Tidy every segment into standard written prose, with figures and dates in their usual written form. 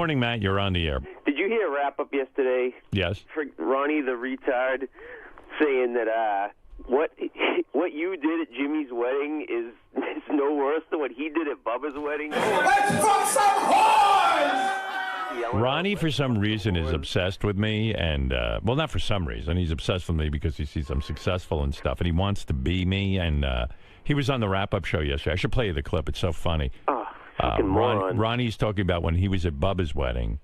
morning, Matt. You're on the air. Did you hear a wrap-up yesterday? Yes. For Ronnie the retard saying that what you did at Jimmy's wedding is no worse than what he did at Bubba's wedding. Let's fuck some whores! Ronnie, for some reason, is obsessed with me, and well, not for some reason. He's obsessed with me because he sees I'm successful and stuff, and he wants to be me. And he was on the wrap-up show yesterday. I should play you the clip. It's so funny. Oh, fucking moron. Ronnie's talking about when he was at Bubba's wedding,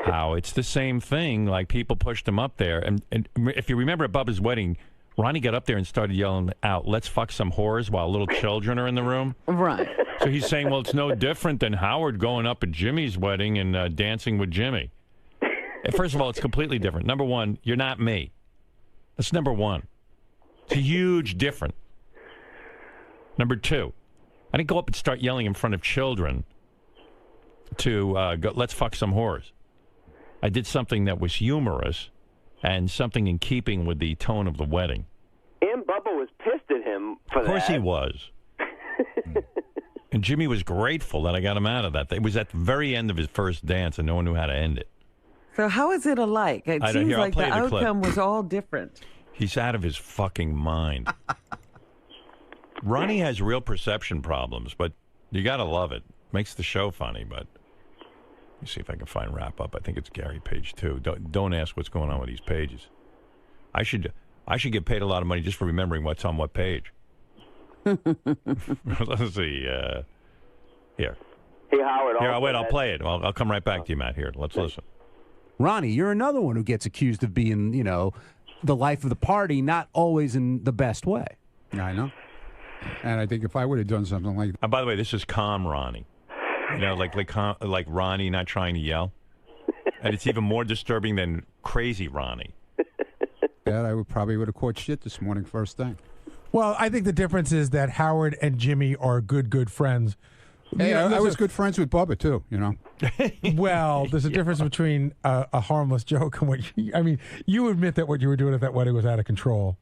how it's the same thing. Like people pushed him up there, and if you remember at Bubba's wedding, Ronnie got up there and started yelling out, "Let's fuck some whores," while little children are in the room. Right. So he's saying, well, it's no different than Howard going up at Jimmy's wedding and dancing with Jimmy. First of all, it's completely different. Number one, you're not me. That's number one. It's a huge difference. Number two, I didn't go up and start yelling in front of children to go, let's fuck some whores. I did something that was humorous and something in keeping with the tone of the wedding. And Bubba was pissed at him for that. Of course he was. And Jimmy was grateful that I got him out of that. It was at the very end of his first dance, and no one knew how to end it. So how is it alike? It seems like the outcome was all different. He's out of his fucking mind. Ronnie has real perception problems, but you got to love it. Makes the show funny, but let me see if I can find wrap-up. I think it's Gary page 2. Don't ask what's going on with these pages. I should get paid a lot of money just for remembering what's on what page. Let's see. Here. Hey, Howard. Here, wait, I'll play it. I'll come right back to you, Matt. Here, let's listen. Ronnie, you're another one who gets accused of being, the life of the party, not always in the best way. Yeah, I know. And I think if I would have done something like that. By the way, this is calm Ronnie. Like Ronnie not trying to yell. And it's even more disturbing than crazy Ronnie. That I probably would have caught shit this morning first thing. Well, I think the difference is that Howard and Jimmy are good friends. Hey, I was good friends with Bubba, too, Well, there's a difference between a harmless joke and what you admit that what you were doing at that wedding was out of control.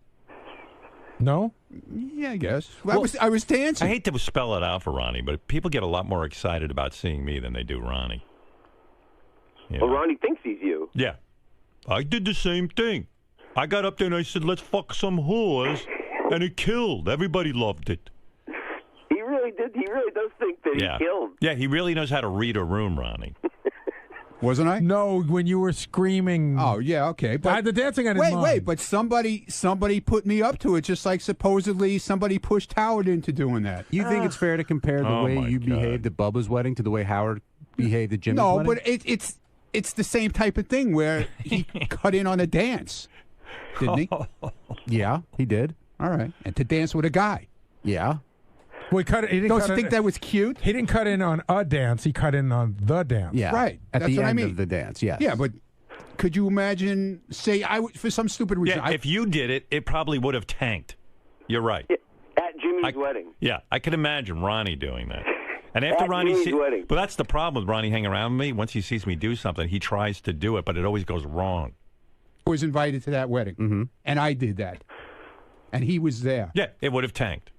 No? Yeah, I guess. Well, I was dancing. I hate to spell it out for Ronnie, but people get a lot more excited about seeing me than they do Ronnie. Well, Ronnie thinks he's you. Yeah. I did the same thing. I got up there and I said, let's fuck some whores, and it killed. Everybody loved it. He really did. He really does think that he killed. Yeah, he really knows how to read a room, Ronnie. Wasn't I? No, when you were screaming. Oh, yeah, okay. But the dancing I didn't mind. Wait, but somebody put me up to it, just like supposedly somebody pushed Howard into doing that. You think it's fair to compare the way you behaved at Bubba's wedding to the way Howard behaved at Jimmy's wedding? No, but it's the same type of thing where he cut in on a dance, didn't he? Yeah, he did. All right. And to dance with a guy. Yeah. Well, Don't you think that was cute? He didn't cut in on a dance. He cut in on the dance. Yeah. Right. At That's the what end I mean. of the dance, yes. Yeah, but could you imagine, say, for some stupid reason. Yeah, if you did it, it probably would have tanked. You're right. Yeah, at Jimmy's wedding. Yeah, I could imagine Ronnie doing that. And after Ronnie sees, but that's the problem with Ronnie hanging around with me. Once he sees me do something, he tries to do it, but it always goes wrong. I was invited to that wedding, and I did that, and he was there. Yeah, it would have tanked.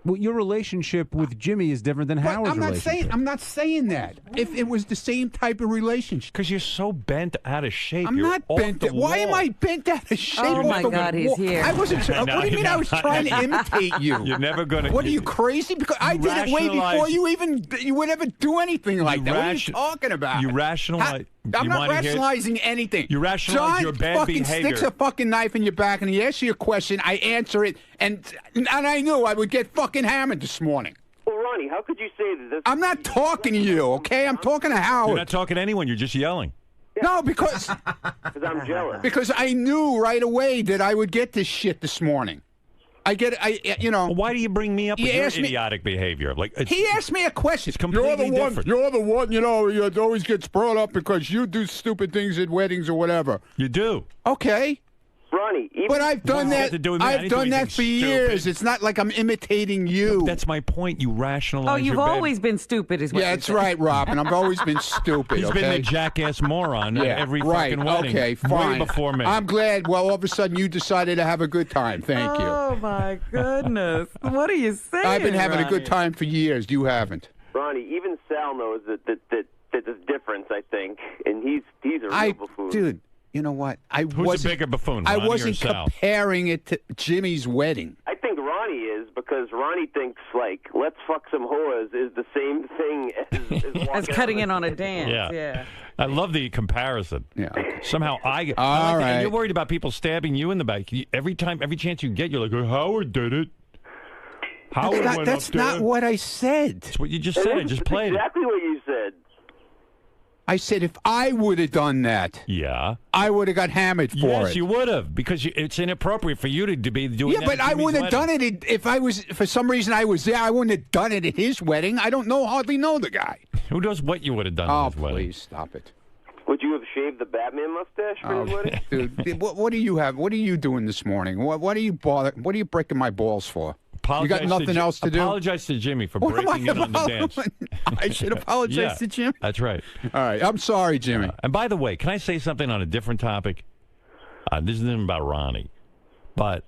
Well, your relationship with Jimmy is different than Howard's relationship. I'm not saying that. If it was the same type of relationship. Because you're so bent out of shape. I'm not bent. Why am I bent out of shape? Oh, my God, he's here. I wasn't. What do you mean I was trying to imitate you? You're never going to. What, are you crazy? Because I did it way before you would ever do anything like that. What are you talking about? You rationalize. I'm not rationalizing anything. You rationalize your bad behavior. John fucking sticks a fucking knife in your back and he asks you a question. I answer it, and I knew I would get fucking hammered this morning. Well, Ronnie, how could you say that? I'm not talking to you, okay? I'm talking to Howard. You're not talking to anyone. You're just yelling. No, because I'm jealous. Because I knew right away that I would get this shit this morning. Well, why do you bring me up with your idiotic behavior? He asked me a question. It's completely different. You're the one, it always gets brought up because you do stupid things at weddings or whatever. You do. Okay. Ronnie, but I've done that. I've done that for years. It's not like I'm imitating you. That's my point. You rationalize. Oh, you've always been stupid, is what Yeah, that's right, Robin. I've always been stupid. He's been the jackass moron at every fucking wedding. Okay, fine. Way before me. I'm glad. Well, all of a sudden you decided to have a good time. Thank you. Oh my goodness! What are you saying? I've been having Ronnie? a good time for years. You haven't. Ronnie, even Sal knows that there's a difference, I think, and he's a real buffoon. Dude, you know what? Who's a bigger buffoon, Ronnie I wasn't or Sal? comparing it to Jimmy's wedding. I think Ronnie is, because Ronnie thinks, like, let's fuck some whores is the same thing as cutting in on a dance. Yeah. I love the comparison. Yeah. Somehow I get. All right. And you're worried about people stabbing you in the back. Every chance you get, you're like, oh, Howard did it. Howard went That's up there. not what I said. That's what you just said. I just played it. Exactly what you said. I said if I would have done that, Yeah. I would have got hammered for it. Yes, you would have, because it's inappropriate for you to be doing that. Yeah, but at I Jimmy's would have done wedding. it if I was, for some reason I was there. I wouldn't have done it at his wedding. I don't hardly know the guy. Who knows what you would have done at his wedding? Please stop it. Would you have shaved the Batman mustache for your wedding? Dude, what do you have? What are you doing this morning? What are you What are you breaking my balls for? You got nothing else to do? Apologize to Jimmy for breaking in on the dance. I should apologize to Jimmy. That's right. All right, I'm sorry, Jimmy. And by the way, can I say something on a different topic? This isn't about Ronnie, but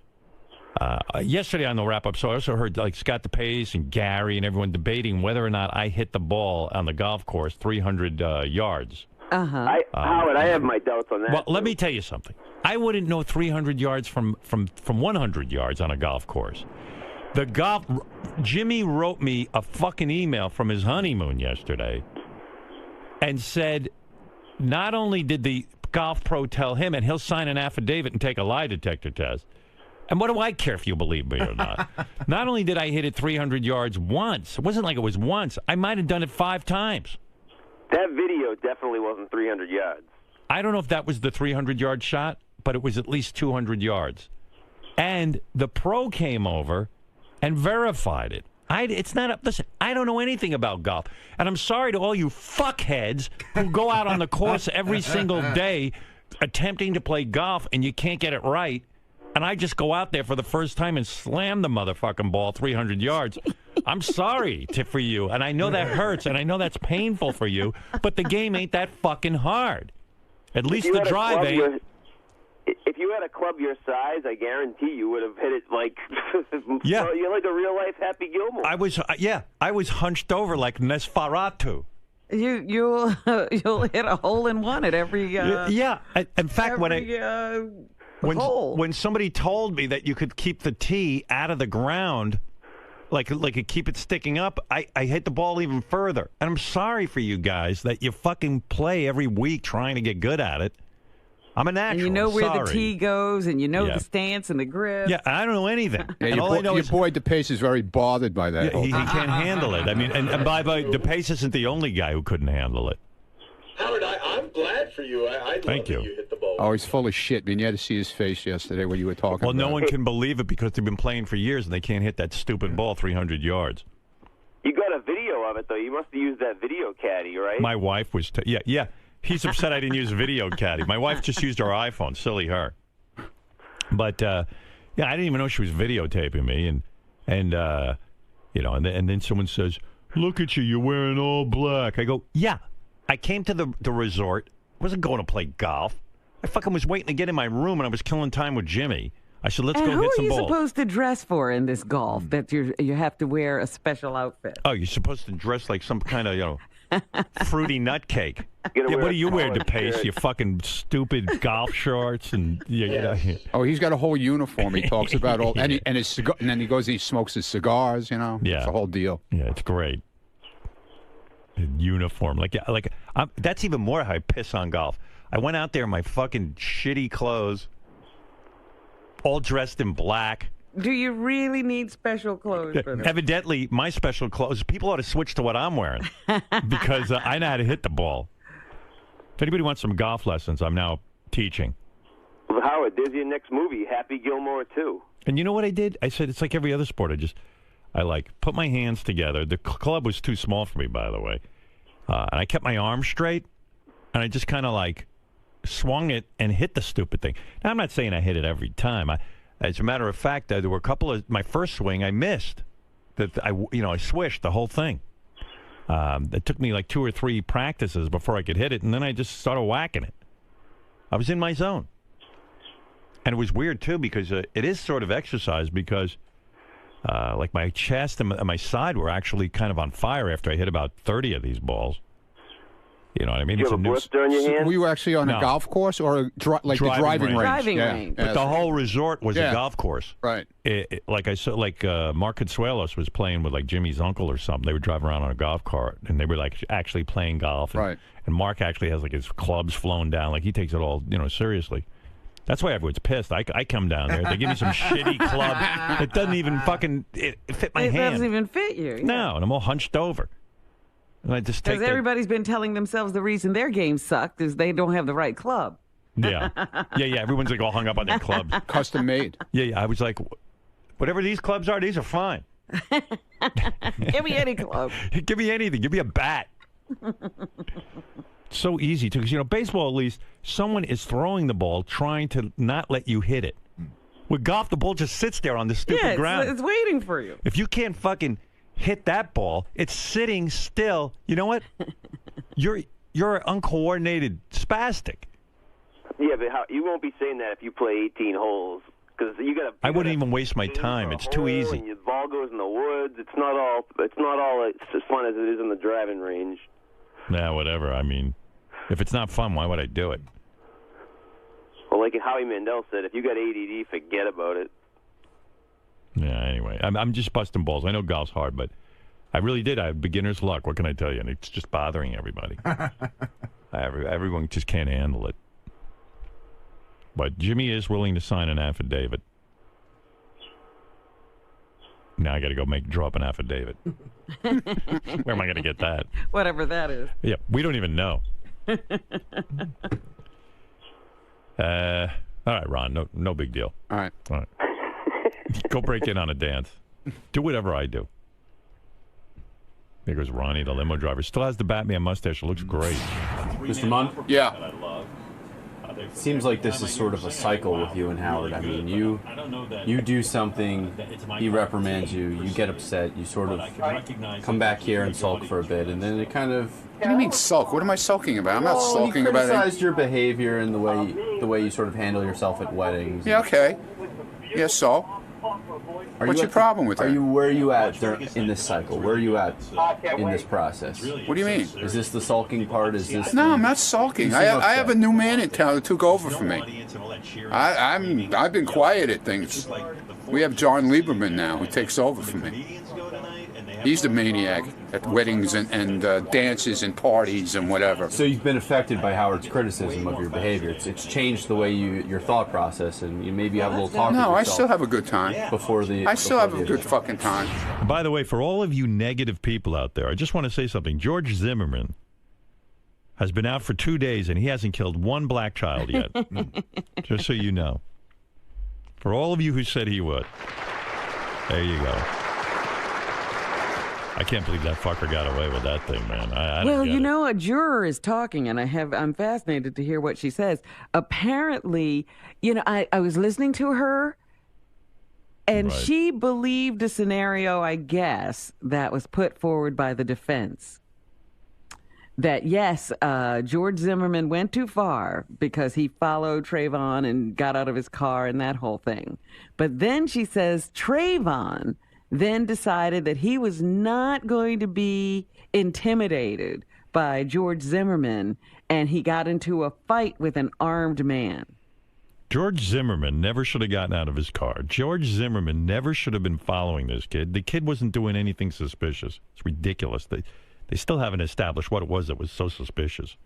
yesterday on the wrap-up, so I also heard like Scott DePace and Gary and everyone debating whether or not I hit the ball on the golf course 300 yards. Uh-huh. Howard, I have my doubts on that. Well, let me tell you something. I wouldn't know 300 yards from 100 yards on a golf course. Jimmy wrote me a fucking email from his honeymoon yesterday and said not only did the golf pro tell him, and he'll sign an affidavit and take a lie detector test, and what do I care if you believe me or not? Not only did I hit it 300 yards once, it wasn't like it was once. I might have done it 5 times. That video definitely wasn't 300 yards. I don't know if that was the 300-yard shot, but it was at least 200 yards. And the pro came over and verified it. It's not listen, I don't know anything about golf. And I'm sorry to all you fuckheads who go out on the course every single day attempting to play golf and you can't get it right. And I just go out there for the first time and slam the motherfucking ball 300 yards. I'm sorry for you. And I know that hurts and I know that's painful for you. But the game ain't that fucking hard. At least the drive ain't. If you had a club your size, I guarantee you would have hit it like, yeah. Well, you're like a real life Happy Gilmore. I was hunched over like Nosferatu. You'll hit a hole in one at every yeah. In fact, hole. When somebody told me that you could keep the tee out of the ground, like keep it sticking up, I hit the ball even further. And I'm sorry for you guys that you fucking play every week trying to get good at it. I'm a natural. And you know where sorry. the tee goes, and you know the stance and the grip. Yeah, I don't know anything. Yeah, and all I know your is boy DePace is very bothered by that. he can't handle it. I mean, and by the way, DePace isn't the only guy who couldn't handle it. Howard, I'm glad for you. I love Thank you. That you hit the ball. Oh, he's full of shit. I mean, you had to see his face yesterday when you were talking Well, about no one can believe it because they've been playing for years and they can't hit that stupid ball 300 yards. You got a video of it, though. You must have used that video caddy, right? My wife was... yeah. He's upset I didn't use video caddy. My wife just used her iPhone. Silly her. But, I didn't even know she was videotaping me. And then someone says, look at you, you're wearing all black. I go, yeah. I came to the resort. I wasn't going to play golf. I fucking was waiting to get in my room, and I was killing time with Jimmy. I said, let's go hit some balls. Who are you supposed to dress for in this golf, that you have to wear a special outfit? Oh, you're supposed to dress like some kind of, fruity nutcake. Yeah, what do you wear, DePace? Your fucking stupid golf shorts and Oh, he's got a whole uniform. He talks about all and his cigar, and then he goes and he smokes his cigars. Yeah, it's a whole deal. Yeah, it's great. Uniform, that's even more how I piss on golf. I went out there in my fucking shitty clothes, all dressed in black. Do you really need special clothes for that? Evidently, my special clothes, people ought to switch to what I'm wearing because I know how to hit the ball. If anybody wants some golf lessons, I'm now teaching. Well, Howard, there's your next movie, Happy Gilmore 2. And you know what I did? I said, it's like every other sport. I put my hands together. The club was too small for me, by the way. And I kept my arms straight, and I just kind of swung it and hit the stupid thing. Now, I'm not saying I hit it every time. As a matter of fact, there were a couple of my first swing I missed. That I swished the whole thing. It took me 2 or 3 practices before I could hit it, and then I just started whacking it. I was in my zone, and it was weird too because it is sort of exercise because my chest and my side were actually kind of on fire after I hit about 30 of these balls. You know what I mean? Did you have a blister on your hand? Were you actually on a golf course or the driving range? Driving range. But the whole resort was a golf course. Right. Like I said, Mark Consuelos was playing with like Jimmy's uncle or something. They would drive around on a golf cart, and they were like actually playing golf. And, right. And Mark actually has like his clubs flown down. Like he takes it all, seriously. That's why everyone's pissed. I come down there. They give me some shitty club. It doesn't even fucking fit my hand. It doesn't even fit you. No, and I'm all hunched over. And I just take. Because everybody's been telling themselves the reason their game sucked is they don't have the right club. Yeah. Everyone's like all hung up on their clubs. Custom made. Yeah. I was like, whatever these clubs are, these are fine. Give me any club. Give me anything. Give me a bat. So easy too, because baseball at least someone is throwing the ball, trying to not let you hit it. With golf, the ball just sits there on the stupid ground. It's waiting for you. If you can't fucking hit that ball, it's sitting still. You know what? You're an uncoordinated spastic. Yeah, but you won't be saying that if you play 18 holes. Because I wouldn't even waste my time. It's too easy. And your ball goes in the woods. It's not all as fun as it is in the driving range. Nah, whatever. I mean, if it's not fun, why would I do it? Well, like Howie Mandel said, if you got ADD, forget about it. Yeah, anyway. I'm just busting balls. I know golf's hard, but I really did. I have beginner's luck. What can I tell you? And it's just bothering everybody. Everyone just can't handle it. But Jimmy is willing to sign an affidavit. Now I got to go draw up an affidavit. Where am I going to get that? Whatever that is. Yeah, we don't even know. All right, Ron, no big deal. All right. Go break in on a dance. Do whatever I do. There goes Ronnie, the limo driver. Still has the Batman mustache. It looks great. Mr. Mun? Yeah. Seems like this is sort of a cycle with you and Howard. I mean, you do something, he reprimands you, you get upset, you sort of come back here and sulk for a bit, and then it kind of... What do you mean sulk? What am I sulking about? I'm not sulking about it. You criticized your behavior and the way you sort of handle yourself at weddings. Yeah, okay. Yeah, so? What's your problem with that? Where are you at in this cycle? Where are you at in this process? What do you mean? Is this the sulking part? Is this? No, I'm not sulking. I have a new man in town who took over for me. I've been quiet at things. We have John Lieberman now who takes over for me. He's the maniac at weddings and dances and parties and whatever. So you've been affected by Howard's criticism of your behavior. It's changed the way your thought process, and you maybe have a little talk. No, I still have a good time. I still have a good fucking time. By the way, for all of you negative people out there, I just want to say something. George Zimmerman has been out for 2 days, and he hasn't killed one black child yet. Just so you know. For all of you who said he would, there you go. I can't believe that fucker got away with that thing, man. I don't get it. A juror is talking, and I'm fascinated to hear what she says. Apparently, I was listening to her, and she believed a scenario, I guess, that was put forward by the defense. That, yes, George Zimmerman went too far because he followed Trayvon and got out of his car and that whole thing. But then she says Trayvon then decided that he was not going to be intimidated by George Zimmerman, and he got into a fight with an armed man. George Zimmerman never should have gotten out of his car. George Zimmerman never should have been following this kid. The kid wasn't doing anything suspicious. It's ridiculous. They still haven't established what it was that was so suspicious.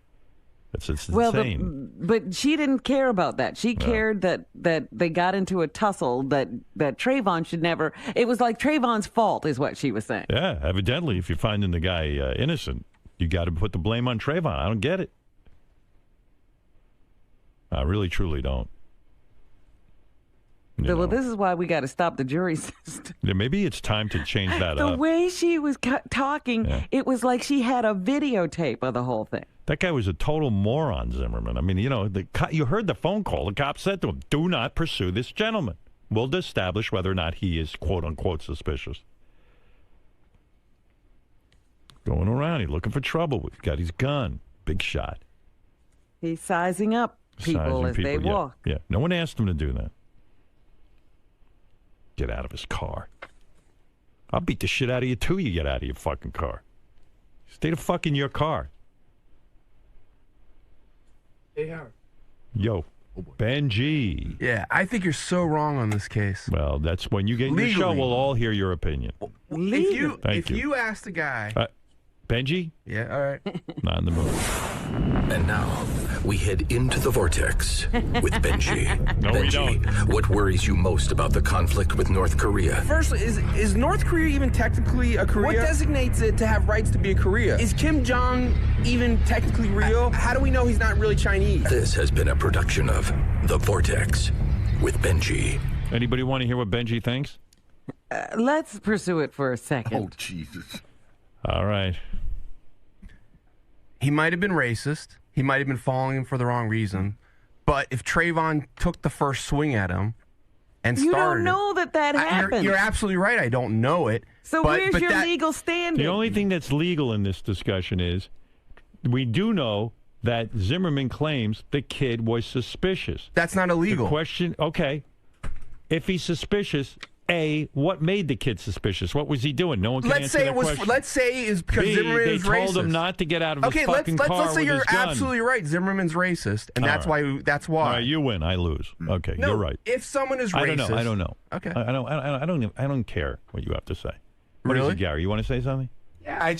It's insane. But she didn't care about that. She cared that they got into a tussle that Trayvon should never. It was like Trayvon's fault, is what she was saying. Yeah, evidently, if you're finding the guy innocent, you got to put the blame on Trayvon. I don't get it. I really, truly don't. Well, this is why we got to stop the jury system. Yeah, maybe it's time to change that up. The way she was talking, it was like she had a videotape of the whole thing. That guy was a total moron, Zimmerman. I mean, you heard the phone call. The cop said to him, do not pursue this gentleman. We'll establish whether or not he is, quote-unquote, suspicious. Going around, he's looking for trouble. He's got his gun. Big shot. He's sizing up people as they walk. Yeah, no one asked him to do that. Get out of his car. I'll beat the shit out of you, too, you get out of your fucking car. Stay the fuck in your car. Hey, Howard. Yo. Benji. Yeah, I think you're so wrong on this case. Well, that's when you get your show, we'll all hear your opinion. If you ask the guy... Benji? Yeah, all right. Not in the movie. And now, we head into the vortex with Benji. No, Benji, we don't. What worries you most about the conflict with North Korea? Firstly, is North Korea even technically a Korea? What designates it to have rights to be a Korea? Is Kim Jong even technically real? How do we know he's not really Chinese? This has been a production of The Vortex with Benji. Anybody want to hear what Benji thinks? Let's pursue it for a second. Oh, Jesus. All right. He might have been racist. He might have been following him for the wrong reason. But if Trayvon took the first swing at him and started... You don't know that happened. You're absolutely right. I don't know it. So where's your legal standing? The only thing that's legal in this discussion is we do know that Zimmerman claims the kid was suspicious. That's not illegal. The question, okay, if he's suspicious... A, what made the kid suspicious? What was he doing? No one can answer that question. Let's say it's because B, Zimmerman is racist. They told him not to get out of his fucking car let's say with you're his gun. absolutely right. Zimmerman's racist, and that's why. That's why. All right, you win. I lose. Okay, no, you're right. If someone is racist, I don't know. Okay, I don't care what you have to say. What is it, Gary? You want to say something? Yeah, if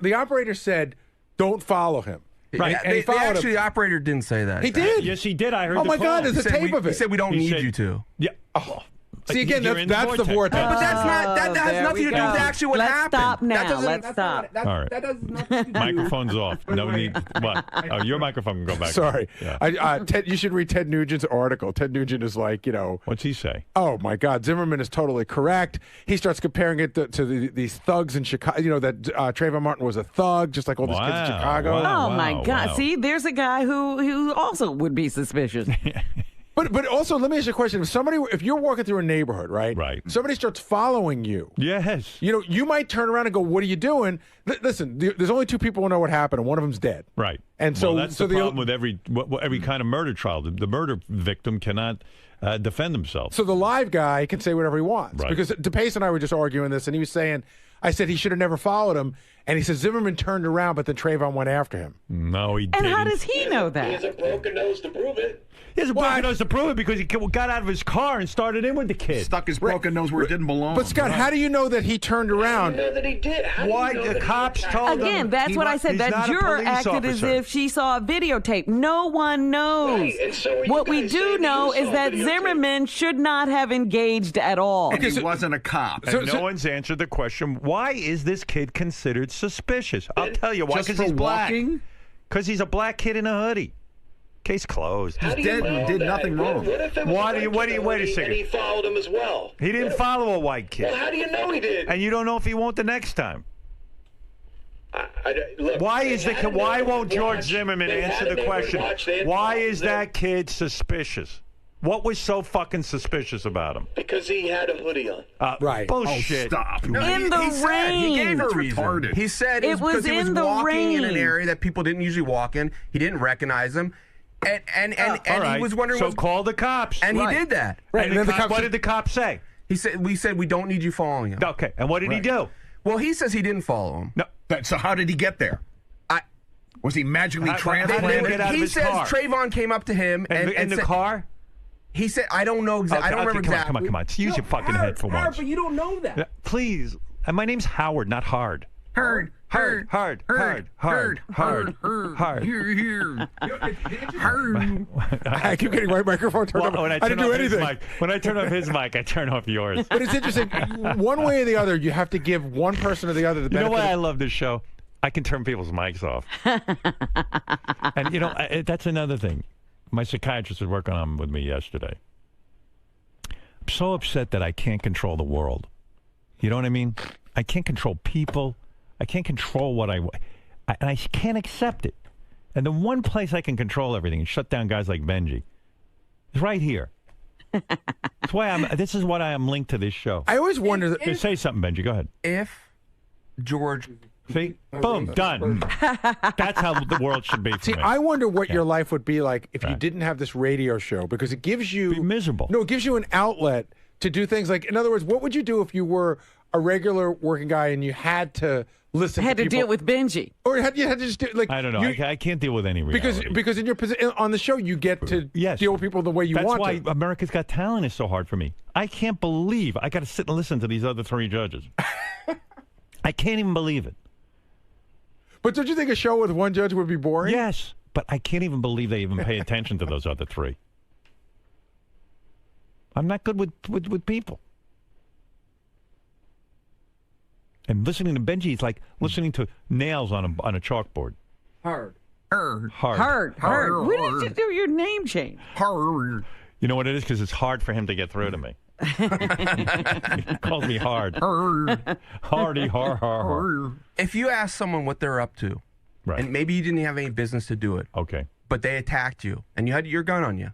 the operator said, "Don't follow him." Right. The operator didn't say that. He did. Yes, he did. I heard. Oh my God! There's a tape of it. He said we don't need you to. Yeah. Oh. See again, that's the vortex. But that has nothing to do with actually what happened. Stop now. Let's stop. All right. That does nothing to do. Microphone's off. No need. What? Oh, your microphone can go back. Sorry. Yeah. Ted, you should read Ted Nugent's article. Ted Nugent is like, What's he say? Oh my God, Zimmerman is totally correct. He starts comparing it to these thugs in Chicago. That Trayvon Martin was a thug, just like all these kids in Chicago. Oh my God! See, there's a guy who also would be suspicious. But also, let me ask you a question. If you're walking through a neighborhood, right? Right. Somebody starts following you. Yes. You might turn around and go, "What are you doing?" Listen, there's only two people who know what happened, and one of them's dead. Right. And so that's the problem with every kind of murder trial. The murder victim cannot defend himself. So the live guy can say whatever he wants. Right. Because DePace and I were just arguing this, and he was saying, I said he should have never followed him, and he said Zimmerman turned around, but then Trayvon went after him. No, he didn't. And how does he know that? He has a broken nose to prove it. He has a broken nose to prove it because he got out of his car and started in with the kid. Stuck his broken nose where it didn't belong. But Scott, how do you know that he turned around? How do you know that he did? Why? The cops told him. Again, that's what I said. That juror acted as if she saw a videotape. No one knows. Right, and so what we do know is that Zimmerman should not have engaged at all. And he wasn't a cop. And no one's answered the question, why is this kid considered suspicious? I'll tell you why. Just Because for he's black. Because he's a black kid in a hoodie. Case closed. He's dead and did nothing wrong. What if it was Wait a second. And he followed him as well. He didn't follow a white kid. Well, how do you know he did? And you don't know if he won't the next time. Look, Why won't George Zimmerman answer the question? Why is that kid suspicious? What was so fucking suspicious about him? Because he had a hoodie on. Right. Bullshit. Oh, stop. No, In the rain. He gave a reason. He said it was because he was walking in an area that people didn't usually walk in. He didn't recognize him. And he was wondering. So call the cops. And he did that. Right. And what did the cops say? We said we don't need you following him. Okay. And what did he do? Well, he says he didn't follow him. No. So how did he get there? Was he magically transplanted? Get out of he his says car? Trayvon came up to him and in the said, car. He said, "I don't know exactly. I don't remember exactly." Come on. Use your fucking head for once. But you don't know that. Please. And my name's Howard, not Hard. Hard. I keep getting my microphone turned off. I didn't do anything. When I turn off his mic, I turn off yours. But it's interesting. One way or the other, you have to give one person or the other the benefit. You know why I love this show? I can turn people's mics off. And, that's another thing. My psychiatrist was working on with me yesterday. I'm so upset that I can't control the world. You know what I mean? I can't control people. I can't control what and I can't accept it. And the one place I can control everything and shut down guys like Benji is right here. That's why this is what I am linked to this show. I always wonder. Say something, Benji. Go ahead. If George... See? Boom. Done. That's how the world should be for me. I wonder what your life would be like if you didn't have this radio show, because it gives you... Be miserable. No, it gives you an outlet to do things like, in other words, what would you do if you were a regular working guy and you had to listen had to to people, deal with Benji, or you had to just do like I don't know. I can't deal with any reality. because in your position on the show you get to deal with people the way you want. That's why America's Got Talent is so hard for me. I can't believe I got to sit and listen to these other three judges. I can't even believe it. But don't you think a show with one judge would be boring? Yes, but I can't even believe they even pay attention to those other three. I'm not good with people. And listening to Benji is like listening to nails on a chalkboard. Hard. Hard. When did you do your name change? Hard. You know what it is? Because it's hard for him to get through to me. He calls me hard. Hardy, har. If you ask someone what they're up to, and maybe you didn't have any business to do it, okay, but they attacked you, and you had your gun on you.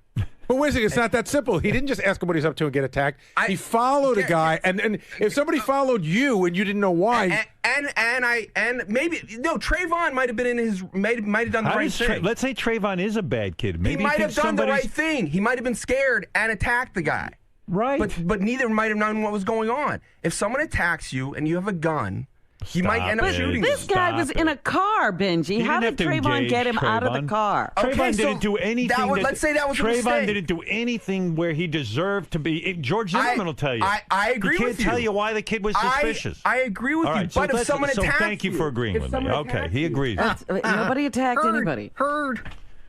But wait a second, it's not that simple. He didn't just ask him what he's up to and get attacked. He followed a guy, and if somebody followed you and you didn't know why, and maybe Trayvon might have been in his might have done the right thing. Let's say Trayvon is a bad kid. Maybe he might have done the right thing. He might have been scared and attacked the guy. Right. But neither might have known what was going on. If someone attacks you and you have a gun, you might end up shooting. This guy was in a car, Benji. How did Trayvon get him out of the car? Trayvon didn't do anything. Let's say that was a mistake. Trayvon didn't do anything where he deserved to be. George Zimmerman will tell you. I agree with you. He can't tell you why the kid was suspicious. I agree with you. So but if someone attacked thank you for agreeing with me. Okay, he agrees. Nobody attacked anybody.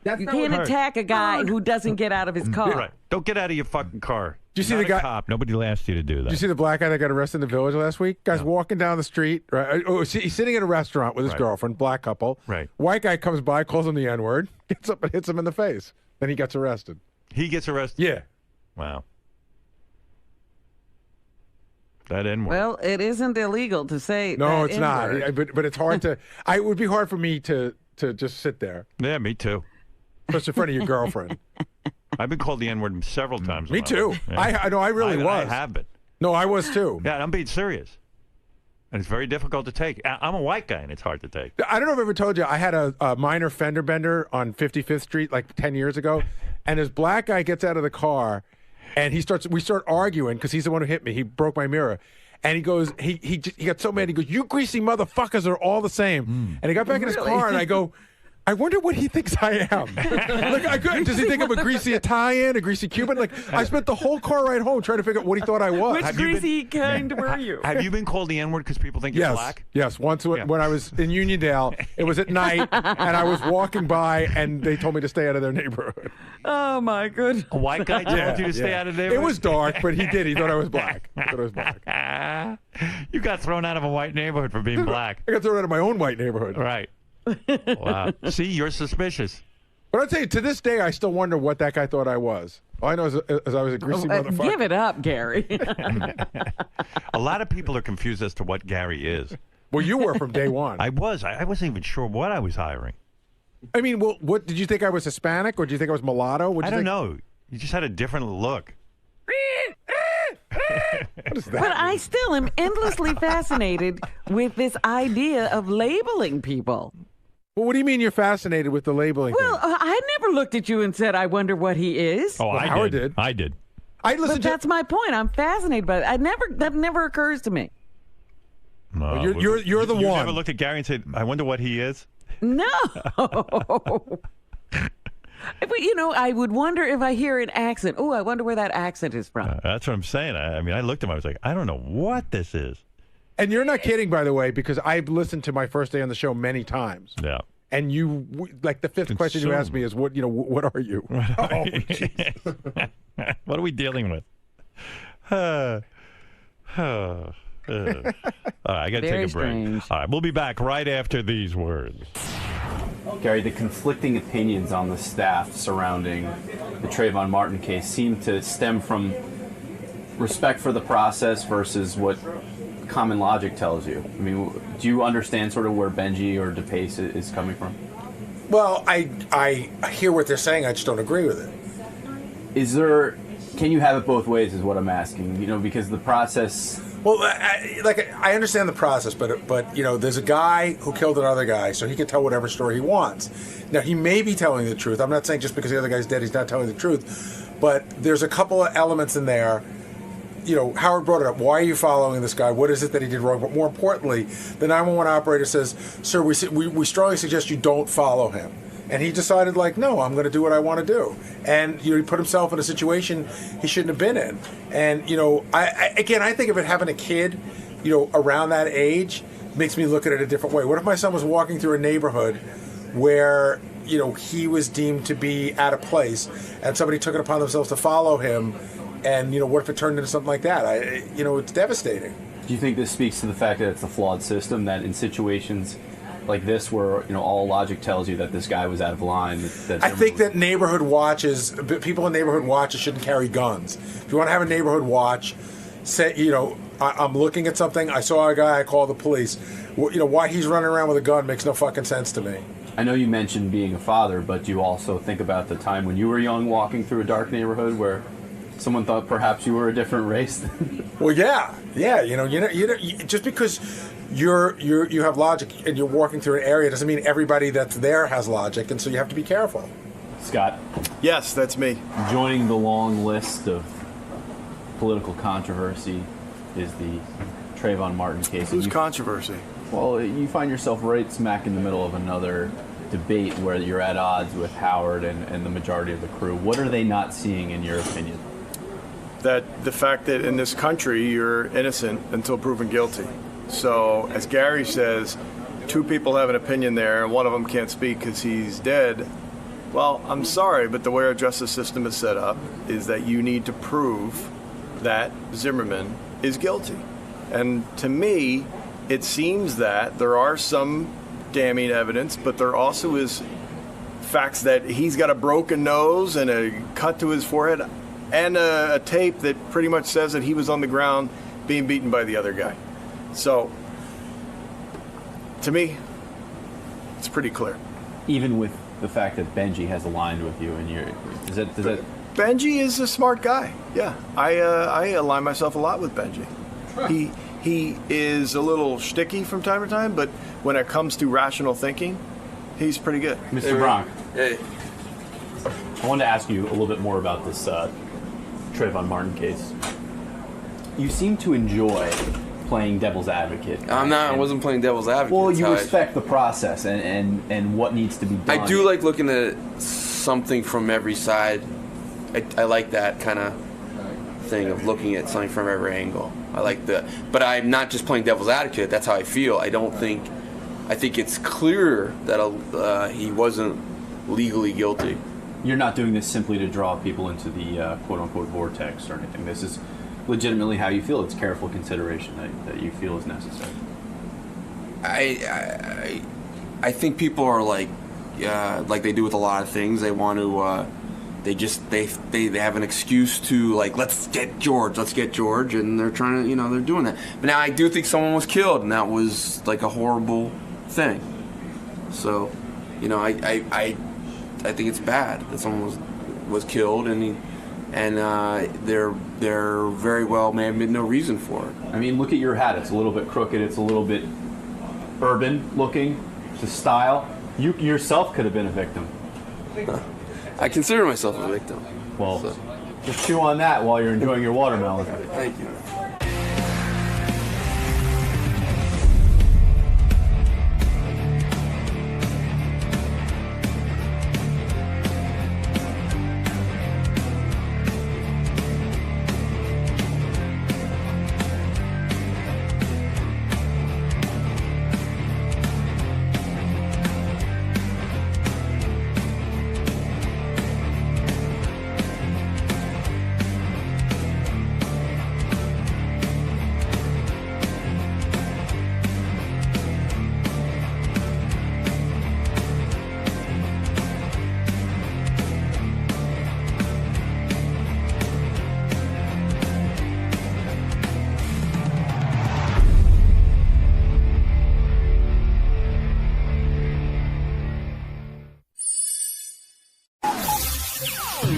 You can't attack a guy who doesn't get out of his car. Right. Don't get out of your fucking car. Do you see Not the guy? A cop. Nobody asked you to do that. Did you see the black guy that got arrested in the Village last week? Guy's walking down the street. Right? Oh, he's sitting at a restaurant with his girlfriend, black couple. Right. White guy comes by, calls him the N-word, gets up and hits him in the face. Then he gets arrested. He gets arrested? Yeah. Wow. That N-word. Well, it isn't illegal to say No, that it's not. N-word. But it's hard to. It would be hard for me to just sit there. Yeah, me too. Especially in front of your girlfriend. I've been called the N-word several times. Me too. Yeah. I know. I really was. I have been. No, I was too. Yeah, I'm being serious. And it's very difficult to take. I'm a white guy, and it's hard to take. I don't know if I ever told you, I had a minor fender bender on 55th Street like 10 years ago, and this black guy gets out of the car, and we start arguing because he's the one who hit me. He broke my mirror. And he goes, he got so mad, he goes, "You greasy motherfuckers are all the same." And he got back in his car, and I go, I wonder what he thinks I am. Does he think I'm a greasy Italian, a greasy Cuban? I spent the whole car ride home trying to figure out what he thought I was. Which greasy kind were you? Have you been called the N-word because people think you're black? Yes. Once when I was in Uniondale, it was at night, and I was walking by, and they told me to stay out of their neighborhood. Oh, my goodness. A white guy told you to stay out of their neighborhood? It was dark, but he did. He thought I was black. You got thrown out of a white neighborhood for being black. I got thrown out of my own white neighborhood. Right. Wow. See, you're suspicious. But I'll tell you, to this day, I still wonder what that guy thought I was. All I know is I was a greasy motherfucker. Give it up, Gary. A lot of people are confused as to what Gary is. Well, you were from day one. I was. I wasn't even sure what I was hiring. I mean, well, what did you think I was Hispanic, or did you think I was mulatto? I don't know. You just had a different look. What is that? But I still am endlessly fascinated with this idea of labeling people. Well, what do you mean you're fascinated with the labeling Well, I never looked at you and said, I wonder what he is. Oh, Howard did. I did. But that's my point. I'm fascinated by it. That never occurs to me. No, you're the one. You never looked at Gary and said, I wonder what he is? No. But, I would wonder if I hear an accent. Oh, I wonder where that accent is from. That's what I'm saying. I mean, I looked at him. I was like, I don't know what this is. And you're not kidding, by the way, because I've listened to my first day on the show many times. Yeah. And you, like the fifth question you asked me is, what are you? Oh, what are we dealing with? All right, I got to take a break. Strange. All right, we'll be back right after these words. Gary, the conflicting opinions on the staff surrounding the Trayvon Martin case seem to stem from respect for the process versus what common logic tells you. I mean, do you understand sort of where Benji or DePace is coming from? Well, I hear what they're saying. I just don't agree with it. Can you have it both ways is what I'm asking, because the process... Well, I understand the process, but there's a guy who killed another guy, so he can tell whatever story he wants. Now, he may be telling the truth. I'm not saying just because the other guy's dead, he's not telling the truth. But there's a couple of elements in there Howard brought it up. Why are you following this guy? What is it that he did wrong? But more importantly, the 911 operator says, "Sir, we strongly suggest you don't follow him." And he decided, no, I'm going to do what I want to do. And he put himself in a situation he shouldn't have been in. And I think of it having a kid, around that age makes me look at it a different way. What if my son was walking through a neighborhood where he was deemed to be out of place, and somebody took it upon themselves to follow him? And, what if it turned into something like that? It's devastating. Do you think this speaks to the fact that it's a flawed system, that in situations like this where, all logic tells you that this guy was out of line? I think that people in neighborhood watches shouldn't carry guns. If you want to have a neighborhood watch, say, I'm looking at something, I saw a guy, I call the police. Why he's running around with a gun makes no fucking sense to me. I know you mentioned being a father, but do you also think about the time when you were young walking through a dark neighborhood where someone thought perhaps you were a different race? Well, yeah. Just because you have logic and you're walking through an area doesn't mean everybody that's there has logic, and so you have to be careful. Scott? Yes, that's me. Joining the long list of political controversy is the Trayvon Martin case. Who's controversy? Well, you find yourself right smack in the middle of another debate where you're at odds with Howard and the majority of the crew. What are they not seeing, in your opinion? That the fact that in this country you're innocent until proven guilty. So, as Gary says, two people have an opinion there, and one of them can't speak because he's dead. Well, I'm sorry, but the way our justice system is set up is that you need to prove that Zimmerman is guilty. And to me, it seems that there are some damning evidence, but there also is facts that he's got a broken nose and a cut to his forehead and a tape that pretty much says that he was on the ground being beaten by the other guy. So, to me, it's pretty clear. Even with the fact that Benji has aligned with you, and does that? Benji is a smart guy. Yeah, I align myself a lot with Benji. He is a little shticky from time to time, but when it comes to rational thinking, he's pretty good. Mr. Bronk. Hey. I wanted to ask you a little bit more about this Trayvon Martin case. You seem to enjoy playing devil's advocate. I wasn't playing devil's advocate. Well, you respect the process and what needs to be done. I do like looking at something from every side. I like that kind of thing of looking at something from every angle. But I'm not just playing devil's advocate. That's how I feel. I think it's clear that he wasn't legally guilty. You're not doing this simply to draw people into the quote-unquote vortex or anything. This is legitimately how you feel. It's careful consideration that you feel is necessary. I think people are like they do with a lot of things. They want to. They have an excuse to let's get George, and they're trying to they're doing that. But now I do think someone was killed, and that was a horrible thing. So, I think it's bad that someone was killed, and there very well may have been no reason for it. I mean, look at your hat. It's a little bit crooked. It's a little bit urban looking. It's a style. You yourself could have been a victim. I consider myself a victim. Well, just chew on that while you're enjoying your watermelon. Thank you.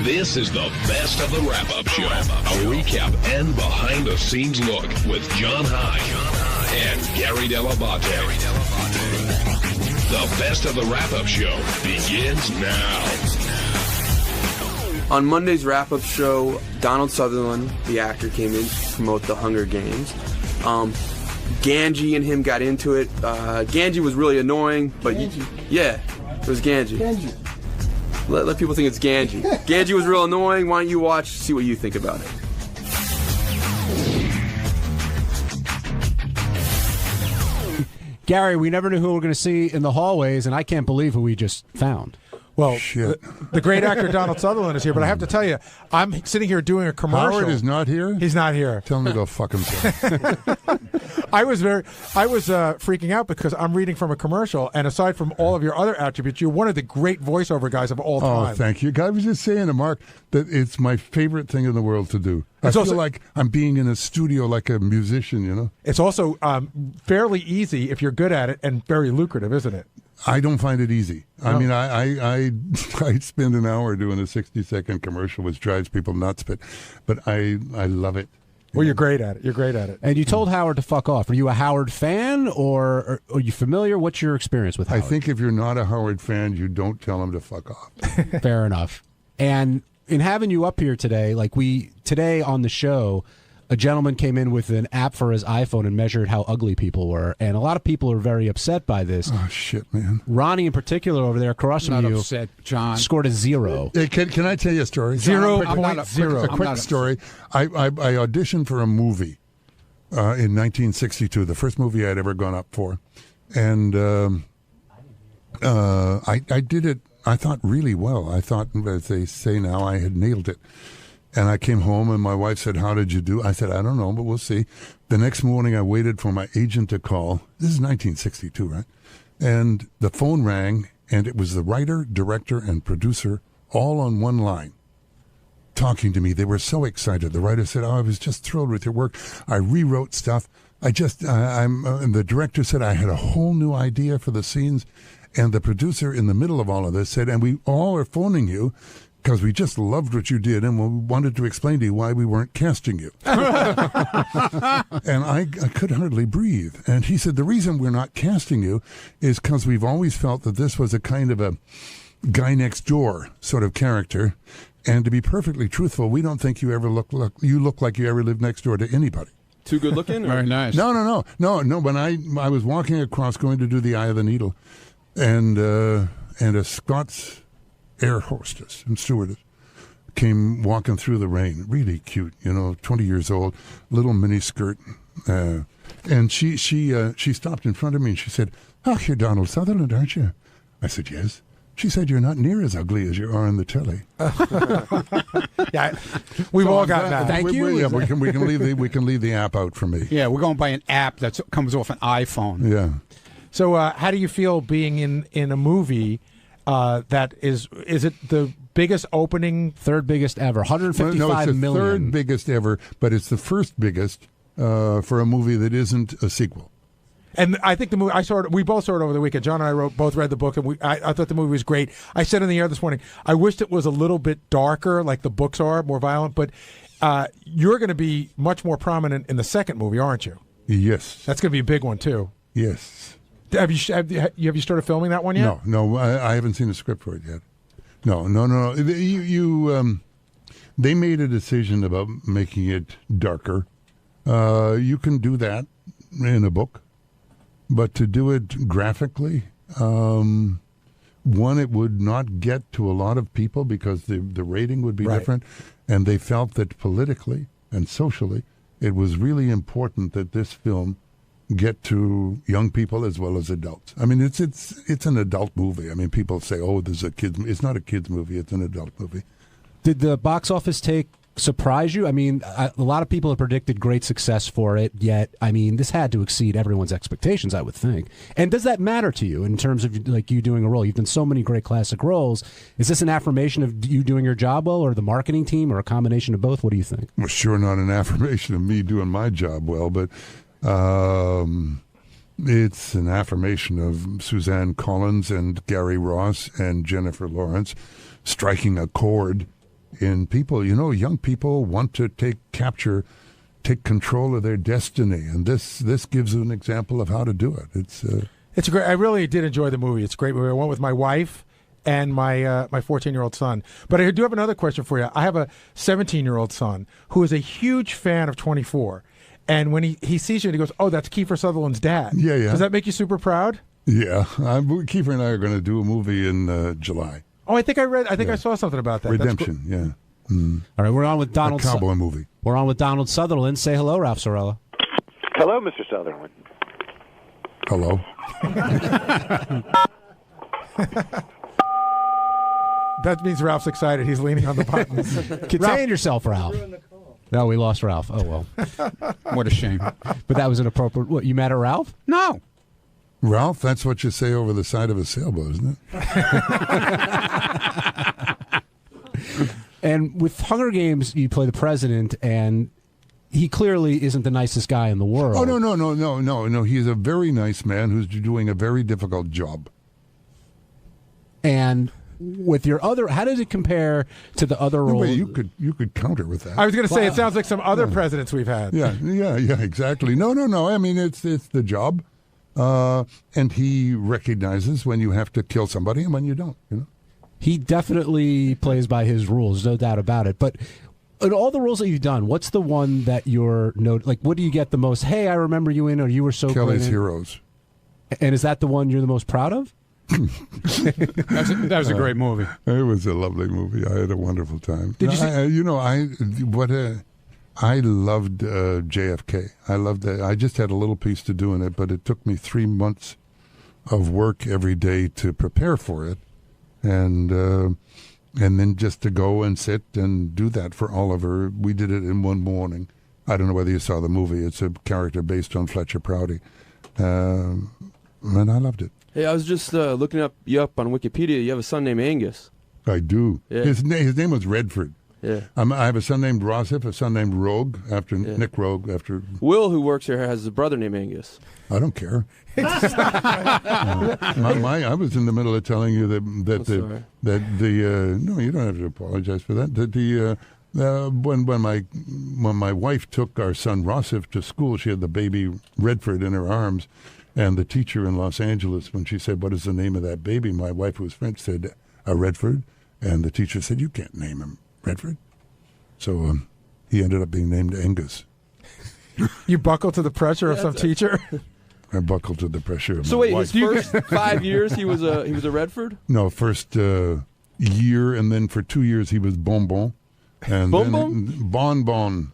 This is the best of the wrap-up show. A recap and behind-the-scenes look with John High and Gary Dell'Abate. The best of the wrap-up show begins now. On Monday's wrap-up show, Donald Sutherland, the actor, came in to promote the Hunger Games. Ganji and him got into it. Ganji was really annoying, but yeah, it was Ganji. Let people think it's Ganji. Ganji was real annoying. Why don't you watch, see what you think about it. Gary, we never knew who we were going to see in the hallways, and I can't believe who we just found. Well, the great actor Donald Sutherland is here, but I have to tell you, I'm sitting here doing a commercial. Howard is not here? He's not here. Tell him to go fuck himself. I was freaking out because I'm reading from a commercial, and aside from all of your other attributes, you're one of the great voiceover guys of all time. Oh, thank you. I was just saying to Mark that it's my favorite thing in the world to do. I feel like I'm being in a studio like a musician, you know? It's also fairly easy if you're good at it, and very lucrative, isn't it? I don't find it easy. No. I mean, I spend an hour doing a 60-second commercial, which drives people nuts, but I love it. Well, you're great at it. You're great at it. And you told Howard to fuck off. Are you a Howard fan, or are you familiar? What's your experience with Howard? I think if you're not a Howard fan, you don't tell him to fuck off. Fair enough. And in having you up here today, today on the show, a gentleman came in with an app for his iPhone and measured how ugly people were, and a lot of people are very upset by this. Oh, shit, man. Ronnie, in particular, over there across from you, not upset, John. Scored a 0. Hey, can I tell you a story? 0.0. A quick story. I auditioned for a movie in 1962, the first movie I'd ever gone up for, and I did it, I thought, really well. I thought, as they say now, I had nailed it. And I came home, and my wife said, "How did you do?" I said, "I don't know, but we'll see." The next morning, I waited for my agent to call. This is 1962, right? And the phone rang, and it was the writer, director, and producer all on one line talking to me. They were so excited. The writer said, "Oh, I was just thrilled with your work. I rewrote stuff. And the director said, I had a whole new idea for the scenes." And the producer, in the middle of all of this, said, "And we all are phoning you because we just loved what you did, and we wanted to explain to you why we weren't casting you." And I could hardly breathe. And he said, "The reason we're not casting you is because we've always felt that this was a kind of a guy next door sort of character. And to be perfectly truthful, we don't think you ever look like you ever lived next door to anybody." Too good looking? Very nice. No. When I was walking across going to do the Eye of the Needle, and a Scots air hostess and stewardess came walking through the rain, really cute, 20 years old, little mini skirt, and she stopped in front of me and she said, "Oh, you're Donald Sutherland, aren't you?" I said, "Yes." She said, "You're not near as ugly as you are on the telly." Yeah, we've all got that. Thank you. We can leave the app out for me. Yeah, we're going to buy an app that comes off an iPhone. Yeah. So, how do you feel being in a movie? That is it the biggest opening? Third biggest ever, 155 no, it's the million. Third biggest ever, but it's the first biggest for a movie that isn't a sequel. And I think the movie we both saw it over the weekend. John and I both read the book, and I thought the movie was great. I said in the air this morning, I wished it was a little bit darker, like the books are, more violent. But you're going to be much more prominent in the second movie, aren't you? Yes, that's going to be a big one too. Yes. Have you started filming that one yet? No, I haven't seen the script for it yet. No. They made a decision about making it darker. You can do that in a book, but to do it graphically, one, it would not get to a lot of people because the rating would be different, and they felt that politically and socially, it was really important that this film get to young people as well as adults. I mean, it's an adult movie. I mean, people say, "Oh, this is a kids." It's not a kids movie. It's an adult movie. Did the box office take surprise you? I mean, a lot of people have predicted great success for it, yet, I mean, this had to exceed everyone's expectations, I would think. And does that matter to you in terms of you doing a role? You've done so many great classic roles. Is this an affirmation of you doing your job well, or the marketing team, or a combination of both? What do you think? Well, sure, not an affirmation of me doing my job well, but it's an affirmation of Suzanne Collins and Gary Ross and Jennifer Lawrence striking a chord in people. Young people want to take control of their destiny, and this gives an example of how to do it. It's great. I really did enjoy the movie. It's a great movie. I went with my wife, and my 14-year-old son. But I do have another question for you. I have a 17-year-old son who is a huge fan of 24. And when he sees you, and he goes, "Oh, that's Kiefer Sutherland's dad." Yeah. Does that make you super proud? Yeah. Kiefer and I are going to do a movie in July. Oh, I think I saw something about that. Redemption, yeah. Mm. All right, we're on with Donald. A cowboy movie. We're on with Donald Sutherland. Say hello, Ralph Sorella. Hello, Mr. Sutherland. Hello. That means Ralph's excited. He's leaning on the buttons. Contain yourself, Ralph. No, we lost Ralph. Oh, well. What a shame. But that was inappropriate. What, you mad at Ralph? No. Ralph, that's what you say over the side of a sailboat, isn't it? And with Hunger Games, you play the president, and he clearly isn't the nicest guy in the world. Oh, no. He's a very nice man who's doing a very difficult job. And with your other, how does it compare to the other roles? Wait, you could counter with that. I was going to say, it sounds like some other presidents we've had. Yeah, exactly. No. I mean, it's the job. And he recognizes when you have to kill somebody and when you don't, you know. He definitely plays by his rules, no doubt about it. But in all the roles that you've done, what's the one that you're like? What do you get the most? Hey, I remember you in, or you were so great. Kelly's Heroes. And is that the one you're the most proud of? That was a great movie. It was a lovely movie. I had a wonderful time. Did you see? I loved JFK. I loved that. I just had a little piece to do in it, but it took me 3 months of work every day to prepare for it. And then just to go and sit and do that for Oliver. We did it in one morning. I don't know whether you saw the movie. It's a character based on Fletcher Prouty. And I loved it. Hey, I was just looking you up on Wikipedia. You have a son named Angus. I do. Yeah. His name was Redford. Yeah. I have a son named Rossif, a son named Rogue, after Nick Rogue. After Will, who works here, has a brother named Angus. I don't care. I was in the middle of telling you that no, you don't have to apologize for that. When my wife took our son Rossif to school, she had the baby Redford in her arms, and the teacher in Los Angeles, when she said, "What is the name of that baby?" My wife, who was French, said, "Redford," and the teacher said, "You can't name him Redford." So he ended up being named Angus. You buckled to the pressure of some teacher? I buckled to the pressure of so my wait, wife. his first 5 years he was a Redford? No, first year, and then for 2 years he was Bonbon. And Bonbon,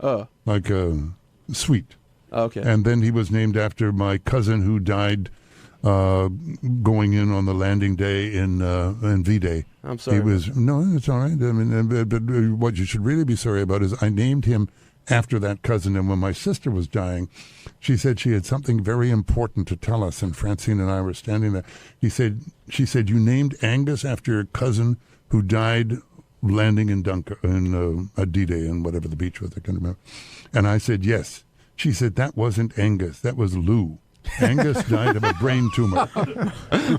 like a sweet. Okay. And then he was named after my cousin who died going in on the landing day in V-Day. I'm sorry. No, it's all right. I mean, but what you should really be sorry about is I named him after that cousin, and when my sister was dying, she said she had something very important to tell us, and Francine and I were standing there. She said, "You named Angus after your cousin who died landing in a D-Day in whatever the beach was, I can't remember." And I said, "Yes." She said, "That wasn't Angus, that was Lou. Angus died of a brain tumor."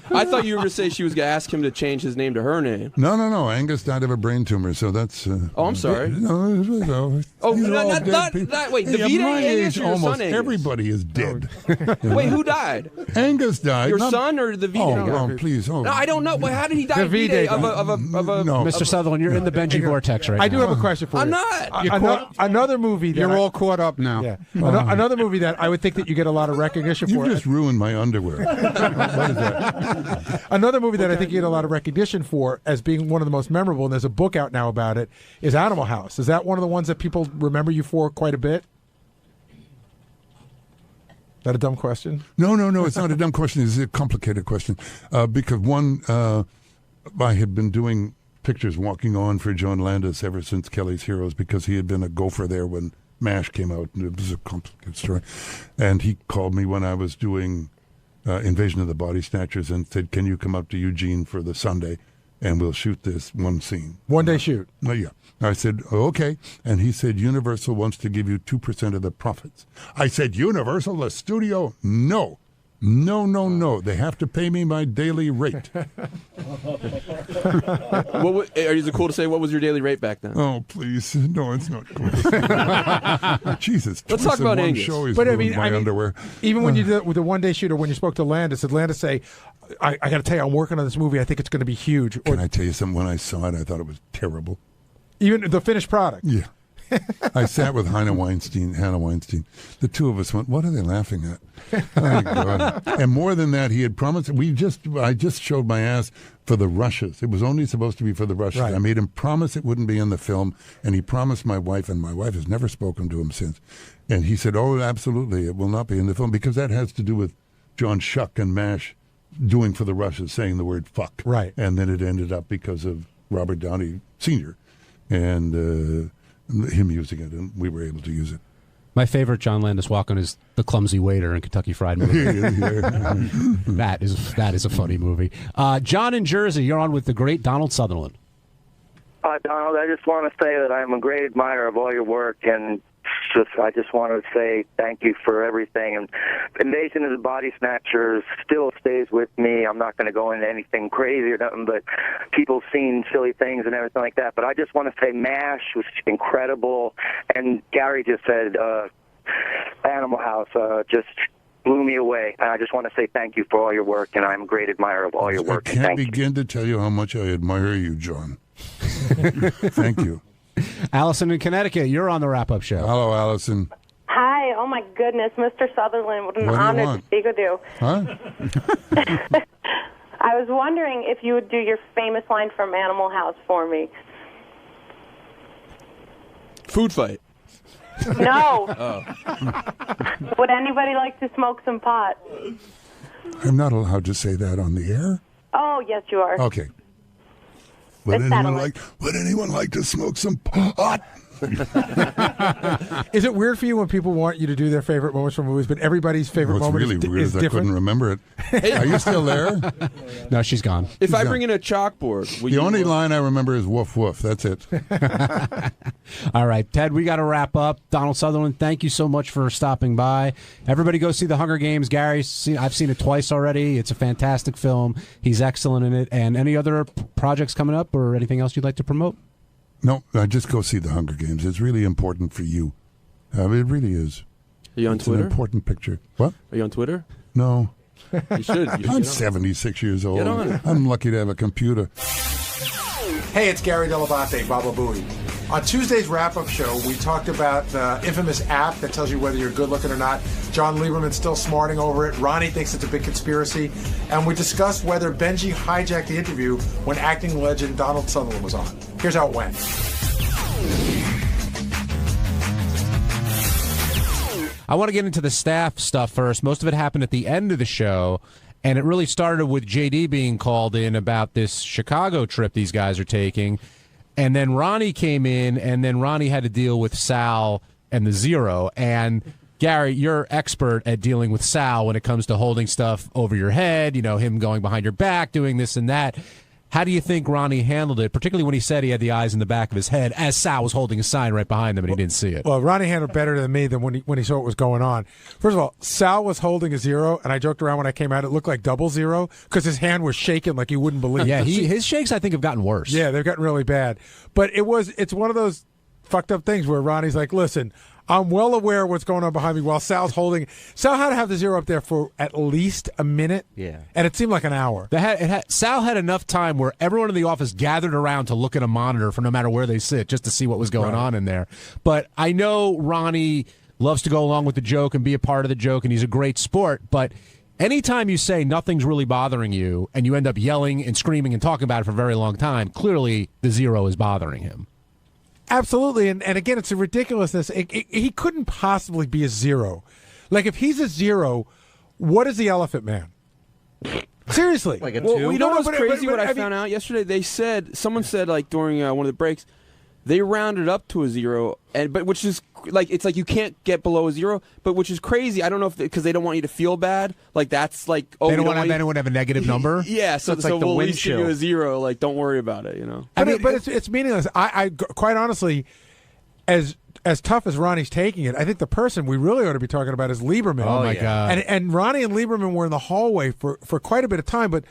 I thought you were going to say she was going to ask him to change his name to her name. No. Angus died of a brain tumor, so that's... oh, I'm sorry. No. Oh, wait, the V-Day Angus or your almost son Angus? Everybody is dead. Wait, who died? Angus died. Your son or the V-Day guy? Oh, please. Oh. No, I don't know. Well, how did he die of V-Day? No. Mr. Sutherland, you're in the Benji vortex right now. I do have a question for you. I'm not. Another movie that... You're all caught up now. Yeah. Another movie that I would think that you get a lot of recognition for. You just ruined my underwear. What is that? Another movie that I think you get a lot of recognition for as being one of the most memorable, and there's a book out now about it, is Animal House. Is that one of the ones that people remember you for quite a bit? Is that a dumb question? No. It's not a dumb question. It's a complicated question. Because one, I had been doing pictures walking on for John Landis ever since Kelly's Heroes, because he had been a gopher there when MASH came out, and it was a complicated story. And he called me when I was doing Invasion of the Body Snatchers and said, "Can you come up to Eugene for the Sunday and we'll shoot this one scene?" One day shoot. Yeah. I said, "Okay." And he said, "Universal wants to give you 2% of the profits." I said, "Universal, the studio? No. They have to pay me my daily rate." Is it cool to say what was your daily rate back then? Oh, please. No, it's not cool. Jesus. Let's talk about Angus. But I mean, underwear. Even when you did it with the one day shoot, or when you spoke to Landis, did Landis say, I got to tell you, I'm working on this movie. I think it's going to be huge. Can I tell you something? When I saw it, I thought it was terrible. Even the finished product. Yeah. I sat with Hannah Weinstein. The two of us went, what are they laughing at? My God. And more than that, he had promised. I just showed my ass for the rushes. It was only supposed to be for the rushes. Right. I made him promise it wouldn't be in the film, and he promised my wife, and my wife has never spoken to him since. And he said, oh, absolutely, it will not be in the film, because that has to do with John Schuck and MASH doing for the rushes, saying the word fuck. Right. And then it ended up because of Robert Downey Sr. and him using it, and we were able to use it. My favorite John Landis walk-on is The Clumsy Waiter in Kentucky Fried Movie. That is a funny movie. John in Jersey, you're on with the great Donald Sutherland. Donald, I just want to say that I'm a great admirer of all your work, and I just want to say thank you for everything. And Invasion of the Body Snatchers still stays with me. I'm not going to go into anything crazy or nothing, but people seen silly things and everything like that. But I just want to say MASH was incredible. And Gary just said Animal House just blew me away. And I just want to say thank you for all your work, and I'm a great admirer of all your work. I can't begin to tell you how much I admire you, John. Thank you. Allison in Connecticut, you're on the wrap-up show. Hello, Allison. Hi. Oh, my goodness. Mr. Sutherland, what an What do you honor want? to speak with you. Huh? I was wondering if you would do your famous line from Animal House for me. Food fight. No. Oh. Would anybody like to smoke some pot? I'm not allowed to say that on the air? Oh, yes, you are. Okay. Would anyone like to smoke some pot? Is it weird for you when people want you to do their favorite moments from movies, but everybody's favorite What's moment really weird is is I different? couldn't remember it. Are you still there? No, she's gone. If I bring in a chalkboard, The only line I remember is woof woof. That's it. All right, Ted, we got to wrap up. Donald Sutherland, thank you so much for stopping by. Everybody go see The Hunger Games. I've seen it twice already. It's a fantastic film. He's excellent in it. And any other projects coming up or anything else you'd like to promote? No, just go see The Hunger Games. It's really important for you. It really is. Are you on It's Twitter? an important picture. What? Are you on Twitter? No. You should. I'm 76 years old. Get on it. I'm lucky to have a computer. Hey, it's Gary Dell'Abate, Baba Booey. On Tuesday's wrap-up show, we talked about the infamous app that tells you whether you're good-looking or not. John Lieberman's still smarting over it. Ronnie thinks it's a big conspiracy. And we discussed whether Benji hijacked the interview when acting legend Donald Sutherland was on. Here's how it went. I want to get into the staff stuff first. Most of it happened at the end of the show, and it really started with JD being called in about this Chicago trip these guys are taking. And then Ronnie came in, and then Ronnie had to deal with Sal and the Zero. And Gary, you're expert at dealing with Sal when it comes to holding stuff over your head, him going behind your back, doing this and that. How do you think Ronnie handled it, particularly when he said he had the eyes in the back of his head as Sal was holding a sign right behind him and he didn't see it? Well, Ronnie handled better than me than when he saw what was going on. First of all, Sal was holding a zero, and I joked around when I came out. It looked like 00 because his hand was shaking like you wouldn't believe. Yeah, his shakes I think have gotten worse. Yeah, they've gotten really bad. But it's one of those fucked up things where Ronnie's like, listen, I'm well aware of what's going on behind me while Sal's holding. Sal had to have the zero up there for at least a minute. Yeah. And it seemed like an hour. Sal had enough time where everyone in the office gathered around to look at a monitor for no matter where they sit just to see what was going on in there. But I know Ronnie loves to go along with the joke and be a part of the joke, and he's a great sport. But anytime you say nothing's really bothering you and you end up yelling and screaming and talking about it for a very long time, clearly the zero is bothering him. Absolutely, and again, it's a ridiculousness. He couldn't possibly be a zero. Like, if he's a zero, what is the Elephant Man? Seriously. Like a two? Well, you know what's crazy? What I found out yesterday? Someone said, like, during one of the breaks, they rounded up to a zero, but which is like, it's like you can't get below a zero, but which is crazy. I don't know if because they don't want you to feel bad. Like, that's like, they don't want anyone to have a negative number. Yeah, so it's like the we'll wind at least give you a zero. Like, don't worry about it. But it's meaningless. I quite honestly, as tough as Ronnie's taking it, I think the person we really ought to be talking about is Lieberman. Oh my God! And Ronnie and Lieberman were in the hallway for quite a bit of time. But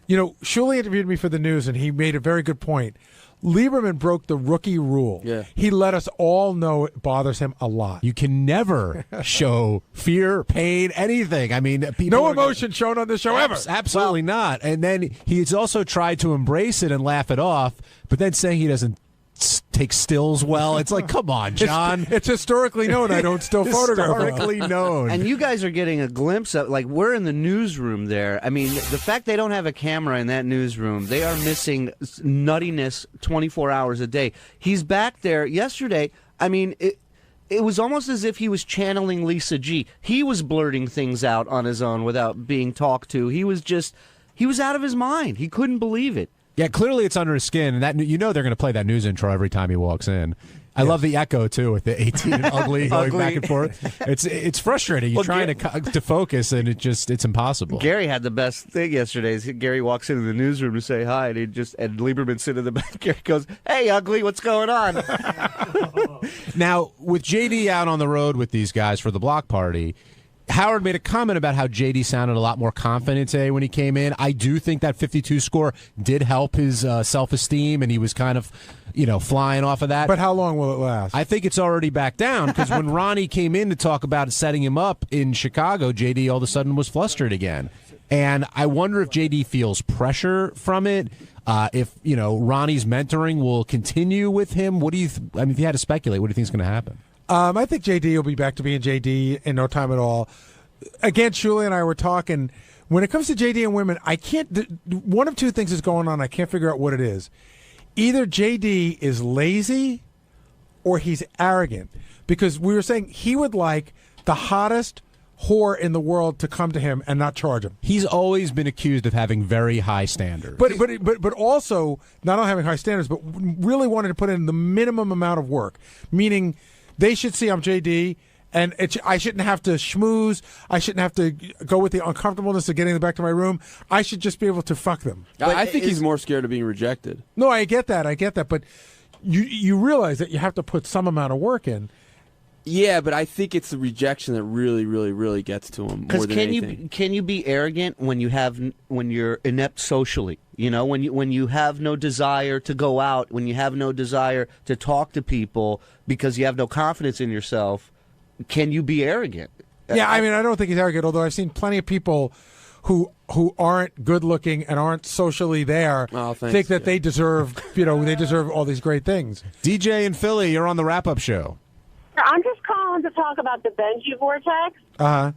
Shuley interviewed me for the news, and he made a very good point. Lieberman broke the rookie rule. Yeah. He let us all know it bothers him a lot. You can never show fear, pain, anything. I mean, people no emotion shown on the show ever. Absolutely not. And then he's also tried to embrace it and laugh it off, but then saying he doesn't take stills well. It's like, come on, John. It's historically known I don't still photograph well. Historically known. And you guys are getting a glimpse of, like, we're in the newsroom there. I mean, the fact they don't have a camera in that newsroom, they are missing nuttiness 24 hours a day. He's back there yesterday. I mean, it was almost as if he was channeling Lisa G. He was blurting things out on his own without being talked to. He was out of his mind. He couldn't believe it. Yeah, clearly it's under his skin, and that they're going to play that news intro every time he walks in. I love the echo too, with the 18 and ugly going back and forth. It's frustrating. You're trying to focus, and it's impossible. Gary had the best thing yesterday. Gary walks into the newsroom to say hi, and Lieberman sitting in the back. Gary goes, "Hey, ugly, what's going on?" Now, with JD out on the road with these guys for the block party, Howard made a comment about how JD sounded a lot more confident today when he came in. I do think that 52 score did help his self-esteem, and he was kind of, flying off of that. But how long will it last? I think it's already back down, because when Ronnie came in to talk about setting him up in Chicago, JD all of a sudden was flustered again. And I wonder if JD feels pressure from it. If Ronnie's mentoring will continue with him. What do you? If you had to speculate, what do you think is going to happen? I think JD will be back to being JD in no time at all. Again, Shuli and I were talking. When it comes to JD and women, I can't. One of two things is going on. I can't figure out what it is. Either JD is lazy, or he's arrogant. Because we were saying he would like the hottest whore in the world to come to him and not charge him. He's always been accused of having very high standards. But also not only having high standards, but really wanting to put in the minimum amount of work. Meaning, they should see I'm JD, and I shouldn't have to schmooze. I shouldn't have to go with the uncomfortableness of getting back to my room. I should just be able to fuck them. I think he's more scared of being rejected. No, I get that. But you realize that you have to put some amount of work in. Yeah, but I think it's the rejection that really, really, really gets to him more than anything. Can you be arrogant when you're inept socially? When you have no desire to go out, when you have no desire to talk to people because you have no confidence in yourself, can you be arrogant? Yeah, I don't think he's arrogant, although I've seen plenty of people who aren't good looking and aren't socially there think that they deserve, they deserve all these great things. DJ in Philly, you're on the wrap-up show. I'm just calling to talk about the Benji vortex. Uh-huh.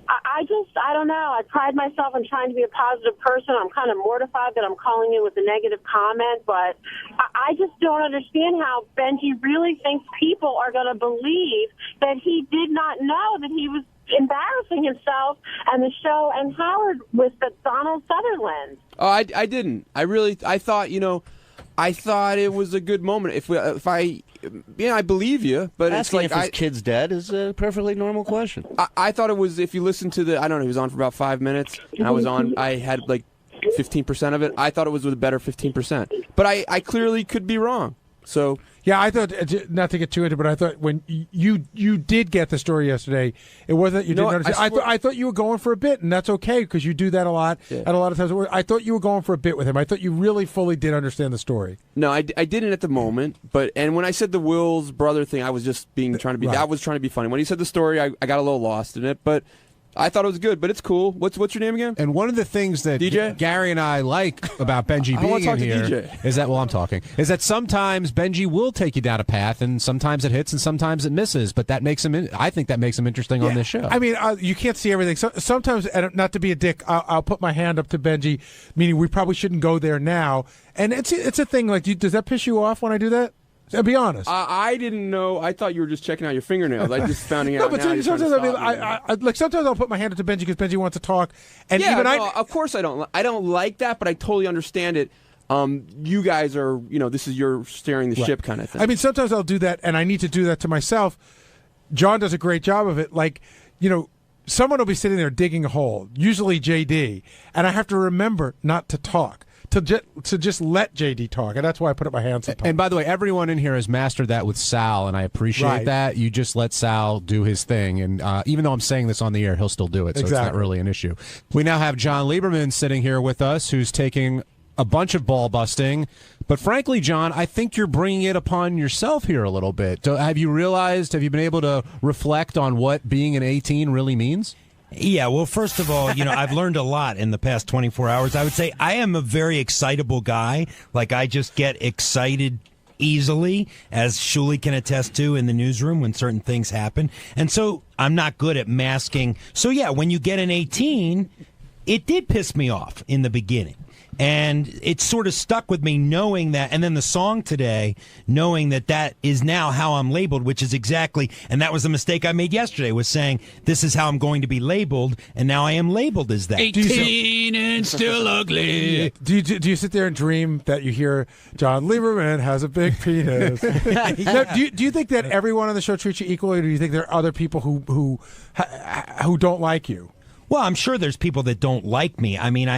I don't know. I pride myself on trying to be a positive person. I'm kind of mortified that I'm calling in with a negative comment, but I just don't understand how Benji really thinks people are going to believe that he did not know that he was embarrassing himself and the show and Howard with the Donald Sutherland. Oh, I didn't. I thought it was a good moment. I believe you, but asking it's like if his kid's dead is a perfectly normal question. I thought it was, if you listen to he was on for about 5 minutes, and I had like 15% of it. I thought it was with a better 15%, but I clearly could be wrong. So yeah, I thought, not to get too into it, but I thought when you did get the story yesterday, it wasn't you didn't understand. I thought you were going for a bit, and that's okay because you do that a lot. Yeah. And a lot of times, I thought you were going for a bit with him. I thought you really fully did understand the story. No, I didn't at the moment, and when I said the Will's brother thing, I was just trying to be. Right. I was trying to be funny. When he said the story, I got a little lost in it, but I thought it was good, but it's cool. What's your name again? And one of the things that Gary and I like about Benji being in here is that, I'm talking, is that sometimes Benji will take you down a path, and sometimes it hits and sometimes it misses, but that makes him, I think that makes him interesting on this show. You can't see everything. Sometimes, and not to be a dick, I'll put my hand up to Benji, meaning we probably shouldn't go there now. And it's a thing, like, does that piss you off when I do that? I'll be honest. I didn't know. I thought you were just checking out your fingernails. I just found out. No, but sometimes sometimes I'll put my hand up to Benji because Benji wants to talk. And yeah, of course I don't. I don't like that, but I totally understand it. You guys are, this is your steering the ship kind of thing. Sometimes I'll do that, and I need to do that to myself. John does a great job of it. Like, someone will be sitting there digging a hole, usually JD, and I have to remember not to talk. To just let JD talk, and that's why I put up my hands up. And by the way, everyone in here has mastered that with Sal, and I appreciate that. You just let Sal do his thing, and even though I'm saying this on the air, he'll still do it, so it's not really an issue. We now have John Lieberman sitting here with us, who's taking a bunch of ball busting, But frankly, John, I think you're bringing it upon yourself here a little bit. So have you been able to reflect on what being an 18 really means? Yeah, well, first of all, I've learned a lot in the past 24 hours. I would say I am a very excitable guy. Like, I just get excited easily, as Shuli can attest to in the newsroom when certain things happen. And so I'm not good at masking. So, yeah, when you get an 18, it did piss me off in the beginning. And it sort of stuck with me knowing that, and then the song today, knowing that is now how I'm labeled, which is exactly, and that was the mistake I made yesterday, was saying, this is how I'm going to be labeled, and now I am labeled as that. 18 and still ugly. Yeah. Do you sit there and dream that you hear, John Lieberman has a big penis? Now, do you think that everyone on the show treats you equally, or do you think there are other people who don't like you? Well, I'm sure there's people that don't like me. I mean,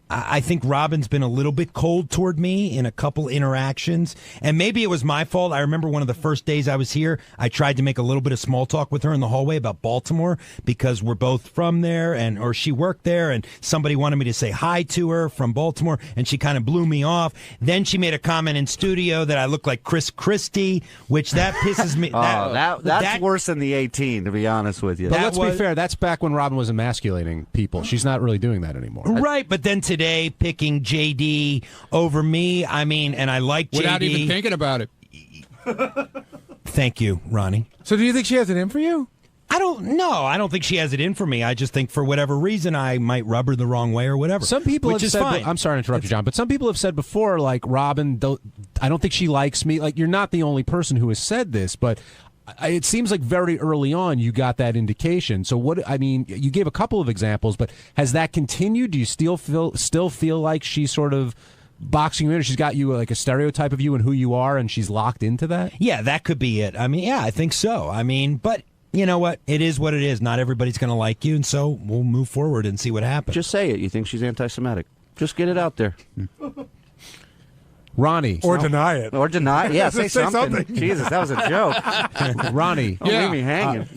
I think Robin's been a little bit cold toward me in a couple interactions, and maybe it was my fault. I remember one of the first days I was here, I tried to make a little bit of small talk with her in the hallway about Baltimore because we're both from there, or she worked there, and somebody wanted me to say hi to her from Baltimore, and she kind of blew me off. Then she made a comment in studio that I look like Chris Christie, which that pisses me. That's worse than the 18, to be honest with you. But let's be fair, that's back when Robin was emasculating people. She's not really doing that anymore. Right, but then today picking JD over me, I mean, and I like JD. Without even thinking about it. Thank you, Ronnie. So do you think she has it in for you? I don't know. I don't think she has it in for me. I just think for whatever reason I might rub her the wrong way or whatever. Some people which have is said, fine. I'm sorry to interrupt you, John, but some people have said before, like, Robin, I don't think she likes me. Like, you're not the only person who has said this, but it seems like very early on you got that indication. So you gave a couple of examples, but has that continued? Do you still feel like she's sort of boxing you in, or she's got you like a stereotype of you and who you are, and she's locked into that? Yeah, that could be it. I mean, yeah, I think so. I mean, but you know what? It is what it is. Not everybody's going to like you, and so we'll move forward and see what happens. Just say it. You think she's anti-Semitic. Just get it out there. Ronnie. Or deny it. Or deny it. Yeah, say something. Jesus, that was a joke. Ronnie. Don't leave me hanging.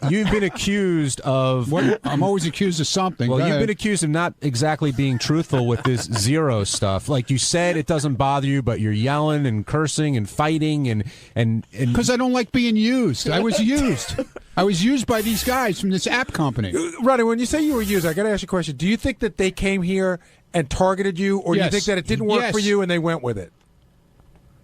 You've been accused of... I'm always accused of something. Well, you've been accused of not exactly being truthful with this zero stuff. Like you said, it doesn't bother you, but you're yelling and cursing and fighting and... Because I don't like being used. I was used. I was used by these guys from this app company. Ronnie, when you say you were used, I got to ask you a question. Do you think that they came here and targeted you, or do you think that it didn't work for you and they went with it?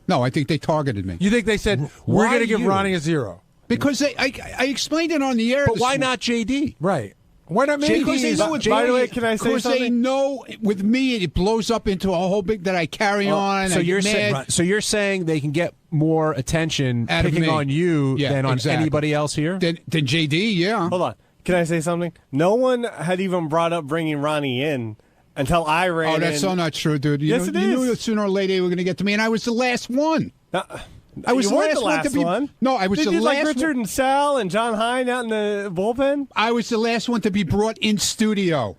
No, I think they targeted me. You think they said, we're going to give Ronnie a zero? Because I explained it on the air. But why not JD? Right. Why not me? Because they know by the way, can I say something? Because they know with me it blows up into a whole big that I carry on. So you're saying they can get more attention picking on you than on anybody else here? Than JD, yeah. Hold on. Can I say something? No one had even brought up bringing Ronnie in until I ran in. Oh, that's so not true, dude. Yes, it is. You knew that sooner or later they were going to get to me, and I was the last one. I was the last one. No, I was the last like Richard and Sal and John Hine out in the bullpen? I was the last one to be brought in studio.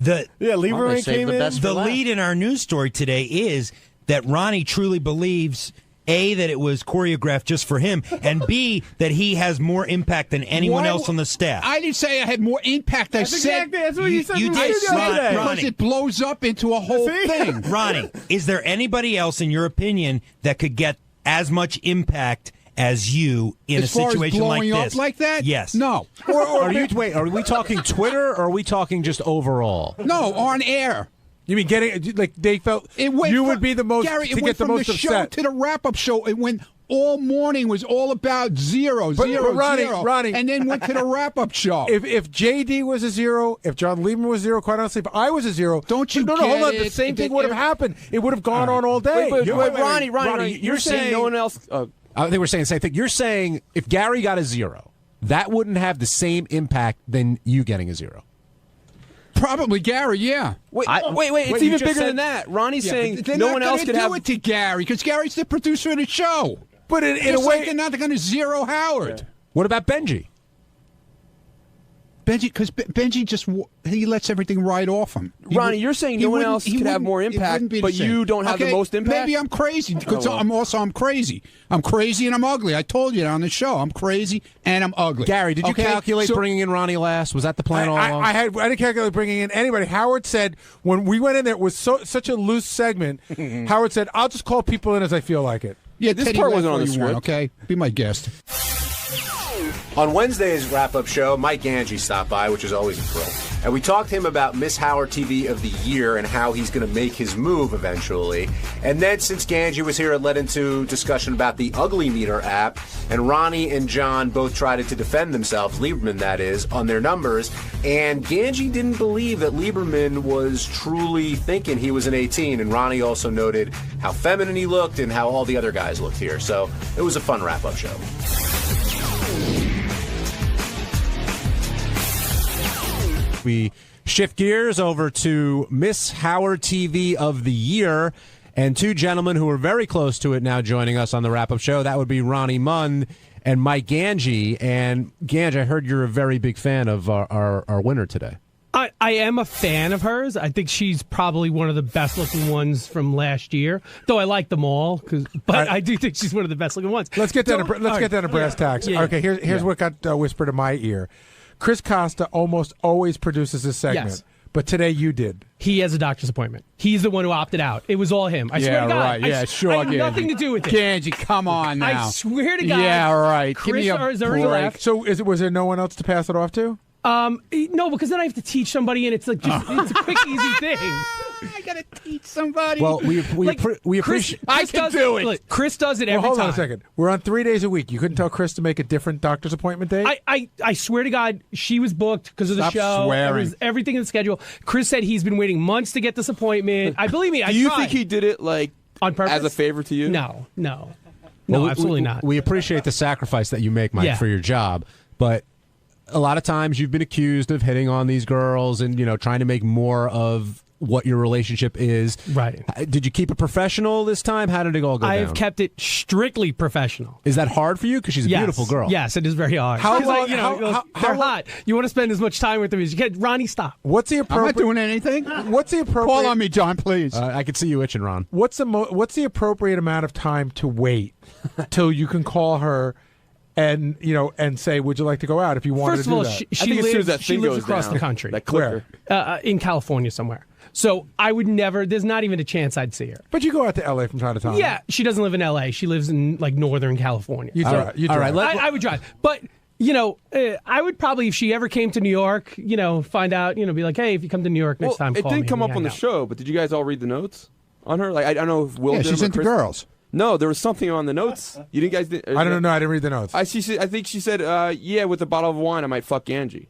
Lieberman came in. The lead in our news story today is that Ronnie truly believes, A, that it was choreographed just for him, and B, that he has more impact than anyone else on the staff. I didn't say I had more impact. That's what you said. You did, Ronnie. Because it blows up into a whole thing. Ronnie, is there anybody else, in your opinion, that could get as much impact as you in as a situation far as like blowing this? up like that? Yes. No. Are we talking Twitter, or are we talking just overall? No, on air. You mean getting like they felt you would be the most Gary, to get the most from the show upset to the wrap-up show. It went all morning was all about zero, Ronnie, and then went to the wrap-up show. If JD was a zero, if John Lieberman was a zero, quite honestly, if I was a zero, don't you? No, hold on. The same thing would have happened. It would have gone on all day. Wait, Ronnie, you're saying no one else. They were saying the same thing. You're saying if Gary got a zero, that wouldn't have the same impact than you getting a zero. Probably Gary, yeah. Wait, it's even bigger than that. Ronnie's saying no one else could have it to Gary because Gary's the producer of the show. But in a way, they're not going to zero Howard. What about Benji? Benji just he lets everything ride off him. Ronnie, you're saying no one else could have more impact, but you don't have the most impact? Maybe I'm crazy because I'm crazy. I'm crazy and I'm ugly. I told you that on the show. I'm crazy and I'm ugly. Gary, did you calculate bringing in Ronnie last? Was that the plan all along? I didn't calculate bringing in anybody. Howard said when we went in there, it was such a loose segment. Howard said, "I'll just call people in as I feel like it." Yeah, this part wasn't on the script. Okay, be my guest. On Wednesday's wrap-up show, Mike Ganji stopped by, which is always a thrill. And we talked to him about Miss Howard TV of the Year and how he's going to make his move eventually. And then, since Ganji was here, it led into discussion about the Ugly Meter app. And Ronnie and John both tried to defend themselves, Lieberman that is, on their numbers. And Ganji didn't believe that Lieberman was truly thinking he was an 18. And Ronnie also noted how feminine he looked and how all the other guys looked here. So it was a fun wrap-up show. We shift gears over to Miss Howard TV of the Year, and two gentlemen who are very close to it now joining us on the wrap-up show. That would be Ronnie Mun and Mike Ganji. And Ganji, I heard you're a very big fan of our winner today. I am a fan of hers. I think she's probably one of the best-looking ones from last year, though I like them all. But I do think she's one of the best-looking ones. Let's get down to brass tacks. Yeah. Okay, here's what got whispered in my ear. Chris Costa almost always produces this segment, Yes. but today you did. He has a doctor's appointment. He's the one who opted out. It was all him. I swear to God. Right. Yeah, sure. I have nothing to do with it. Ganji, come on now. I swear to God. Yeah, right. Chris Give me a has already break. left. So was there no one else to pass it off to? No, because then I have to teach somebody, and it's like it's a quick, easy thing. I gotta teach somebody. Well, we appreciate. I can do it. Look, Chris does it every Hold time. on a second. We're on 3 days a week. You couldn't tell Chris to make a different doctor's appointment date? I swear to God, she was booked because of the Stop show. swearing. It was everything in the schedule. Chris said he's been waiting months to get this appointment. I believe me. Do you think he did it on purpose as a favor to you? No, Well, absolutely not. We appreciate the sacrifice that you make, Mike, Yeah. for your job, but a lot of times you've been accused of hitting on these girls and trying to make more of what your relationship is. Right. Did you keep it professional this time? How did it all go down? I've kept it strictly professional. Is that hard for you? Because she's a beautiful girl. Yes, it is very hard. How 'Cause, long- they're hot. You want to spend as much time with them as you can. Ronnie, stop. What's the I'm appropriate? not doing anything. What's the appropriate? Call on me, John, please. I can see you itching, Ron. What's the appropriate amount of time to wait till you can call her? And and say, would you like to go out if you wanted First to of do all, that? she lives across the country. That clicker. In California somewhere. So I would never, there's not even a chance I'd see her. But you go out to L.A. from time to time. Yeah, she doesn't live in L.A. She lives in Northern California. You drive. All right. I would drive. But, I would probably, if she ever came to New York, find out, be like, hey, if you come to New York next time, it call didn't me come and up on the hang out. show, but did you guys all read the notes on her? I don't know if Will did she's them or into Chris. girls. No, there was something on the notes. You didn't guys? I don't know. I didn't read the notes. I think she said, yeah, with a bottle of wine, I might fuck Ganji.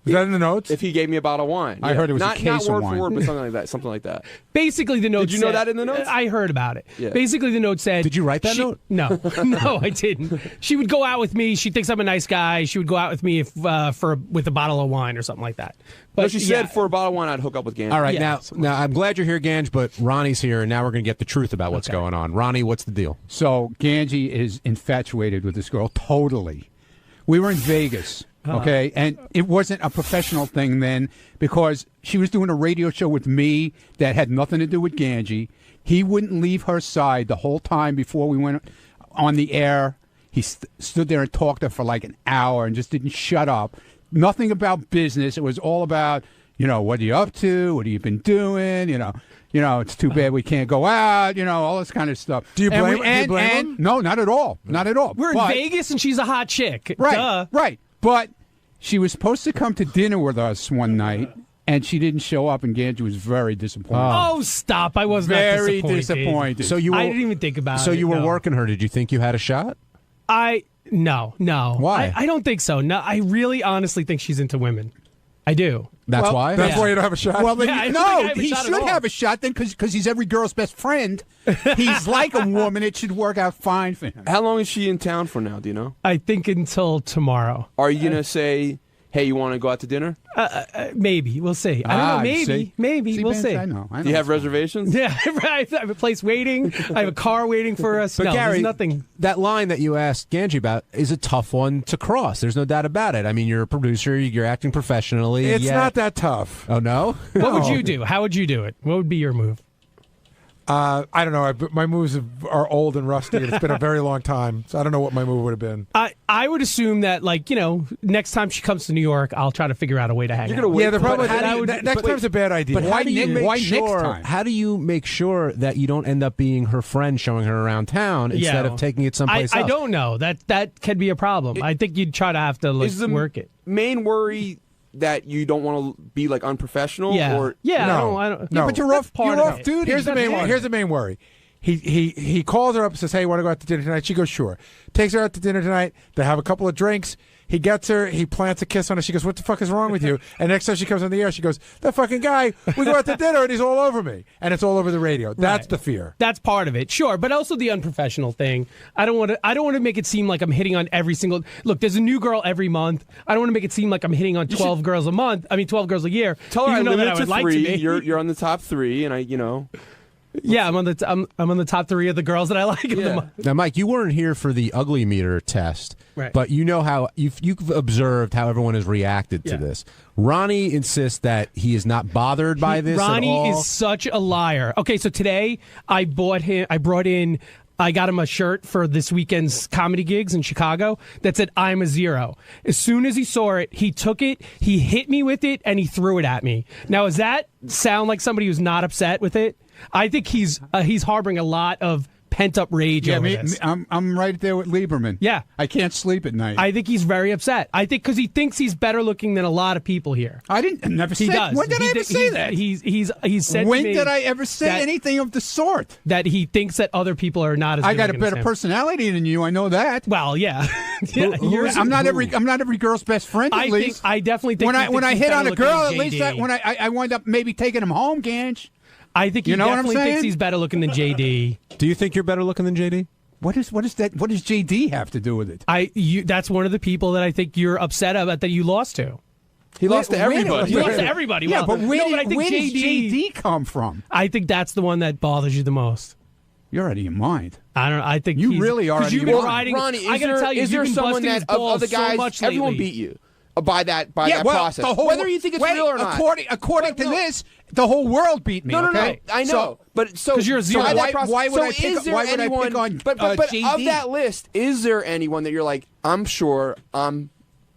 Is that in the notes? If he gave me a bottle of wine. I heard it was not, a case not word of wine. for word, but something like that. Basically, the note Did you know said- that in the notes? I heard about it. Yeah. Basically, the note said... Did you write that note? No. No, I didn't. She would go out with me. She thinks I'm a nice guy. She would go out with me with a bottle of wine or something like that. But she said for a bottle of wine, I'd hook up with Ganji. All right, now I'm glad you're here, Ganj, but Ronnie's here, and now we're going to get the truth about what's going on. Ronnie, what's the deal? So Ganji is infatuated with this girl totally. We were in Vegas, okay, and it wasn't a professional thing then because she was doing a radio show with me that had nothing to do with Ganji. He wouldn't leave her side the whole time before we went on the air. He stood there and talked to her for like an hour and just didn't shut up. Nothing about business. It was all about, what are you up to? What have you been doing? It's too bad we can't go out, all this kind of stuff. Do you blame him? No, not at all. Not at all. We're in Vegas and she's a hot chick. Right, Duh. right. But she was supposed to come to dinner with us one night, and she didn't show up, and Ganji was very disappointed. Oh, stop. I was very not disappointed. So you were, I didn't even think about it. So you were no. working her. Did you think you had a shot? No. Why? I don't think so. No, I really honestly think she's into women. I do. That's why? That's why you don't have a shot? Well, Yeah, I don't think I no, have a he shot at should all. have a shot then because he's every girl's best friend. He's like a woman. It should work out fine for him. How long is she in town for now? Do you know? I think until tomorrow. Are you gonna say, hey, you want to go out to dinner? Maybe. We'll see. I don't know. Maybe. See, We'll Ben, see. I know. Do you have reservations? Yeah, right. I have a place waiting. I have a car waiting for us. But no, Gary, there's nothing. that line that you asked Ganji about is a tough one to cross. There's no doubt about it. I mean, you're a producer. You're acting professionally. It's yet- not that tough. Oh, no? What would you do? How would you do it? What would be your move? I don't know. My moves are old and rusty. It's been a very long time, so I don't know what my move would have been. I would assume that, like, next time she comes to New York, I'll try to figure out a way to hang out. Yeah, the problem next time's a bad idea. But how do you make next sure? time? How do you make sure that you don't end up being her friend showing her around town instead of taking it someplace else? I don't know. That could be a problem. I think you'd try to have to work it. Main worry that you don't want to be like unprofessional. Yeah. Or No. I don't. No. But you're off duty. Here's the main worry. He calls her up and says, "Hey, want to go out to dinner tonight?" She goes, "Sure." Takes her out to dinner tonight. They have a couple of drinks. He gets her. He plants a kiss on her. She goes, "What the fuck is wrong with you?" And next time she comes on the air, she goes, "That fucking guy. We go out to dinner and he's all over me, and it's all over the radio." That's the fear. That's part of it, sure, but also the unprofessional thing. I don't want to make it seem like I'm hitting on every single. Look, there's a new girl every month. I don't want to make it seem like I'm hitting on 12 girls a month. I mean, 12 girls a year. Tell her I even though limit that it to would like 3. to be. You're on the top 3, and Yeah, I'm on the top 3 of the girls that I like. In the month. Now, Mike, you weren't here for the ugly meter test, Right. but you know how you've observed how everyone has reacted to this. Ronnie insists that he is not bothered by this. Ronnie at all. is such a liar. Okay, so today I got him a shirt for this weekend's comedy gigs in Chicago that said, "I'm a 0." As soon as he saw it, he took it, he hit me with it, and he threw it at me. Now, does that sound like somebody who's not upset with it? I think he's harboring a lot of pent-up rage over this. I'm right there with Lieberman. Yeah. I can't sleep at night. I think he's very upset. I think because he thinks he's better looking than a lot of people here. I didn't never He say. does. When did I ever say that? He's said When to me did I ever say that- anything of the sort? That he thinks that other people are not as I good got a looking as better him. personality than you. I know that. Well, yeah. I'm not every girl's best friend. At least I definitely think when I hit on a girl, at least JD. I wind up maybe taking him home, Ganj. I think he You know what I'm definitely thinks saying? he's better looking than JD. Do you think you're better looking than JD? What does that? What does JD have to do with it? That's one of the people that I think you're upset about that you lost to. He lost to everybody. He lost to everybody. Yeah, Well, but where I think does JD come from? I think that's the one that bothers you the most. You're out of your mind. I don't know. I think You really are out of you've your been mind. riding. Ronnie, I gotta tell you, is there you've been someone busting his that of balls the guys so much everyone lately. beat you by that well, process? the whole, Whether you think it's real or not. According to this, the whole world beat me. No, okay? I know. So, but 'Cause you're a zero. by So that process, why would so I pick- is there why would I pick anyone? on, but JD? of that list, is there anyone that you're like, I'm sure I'm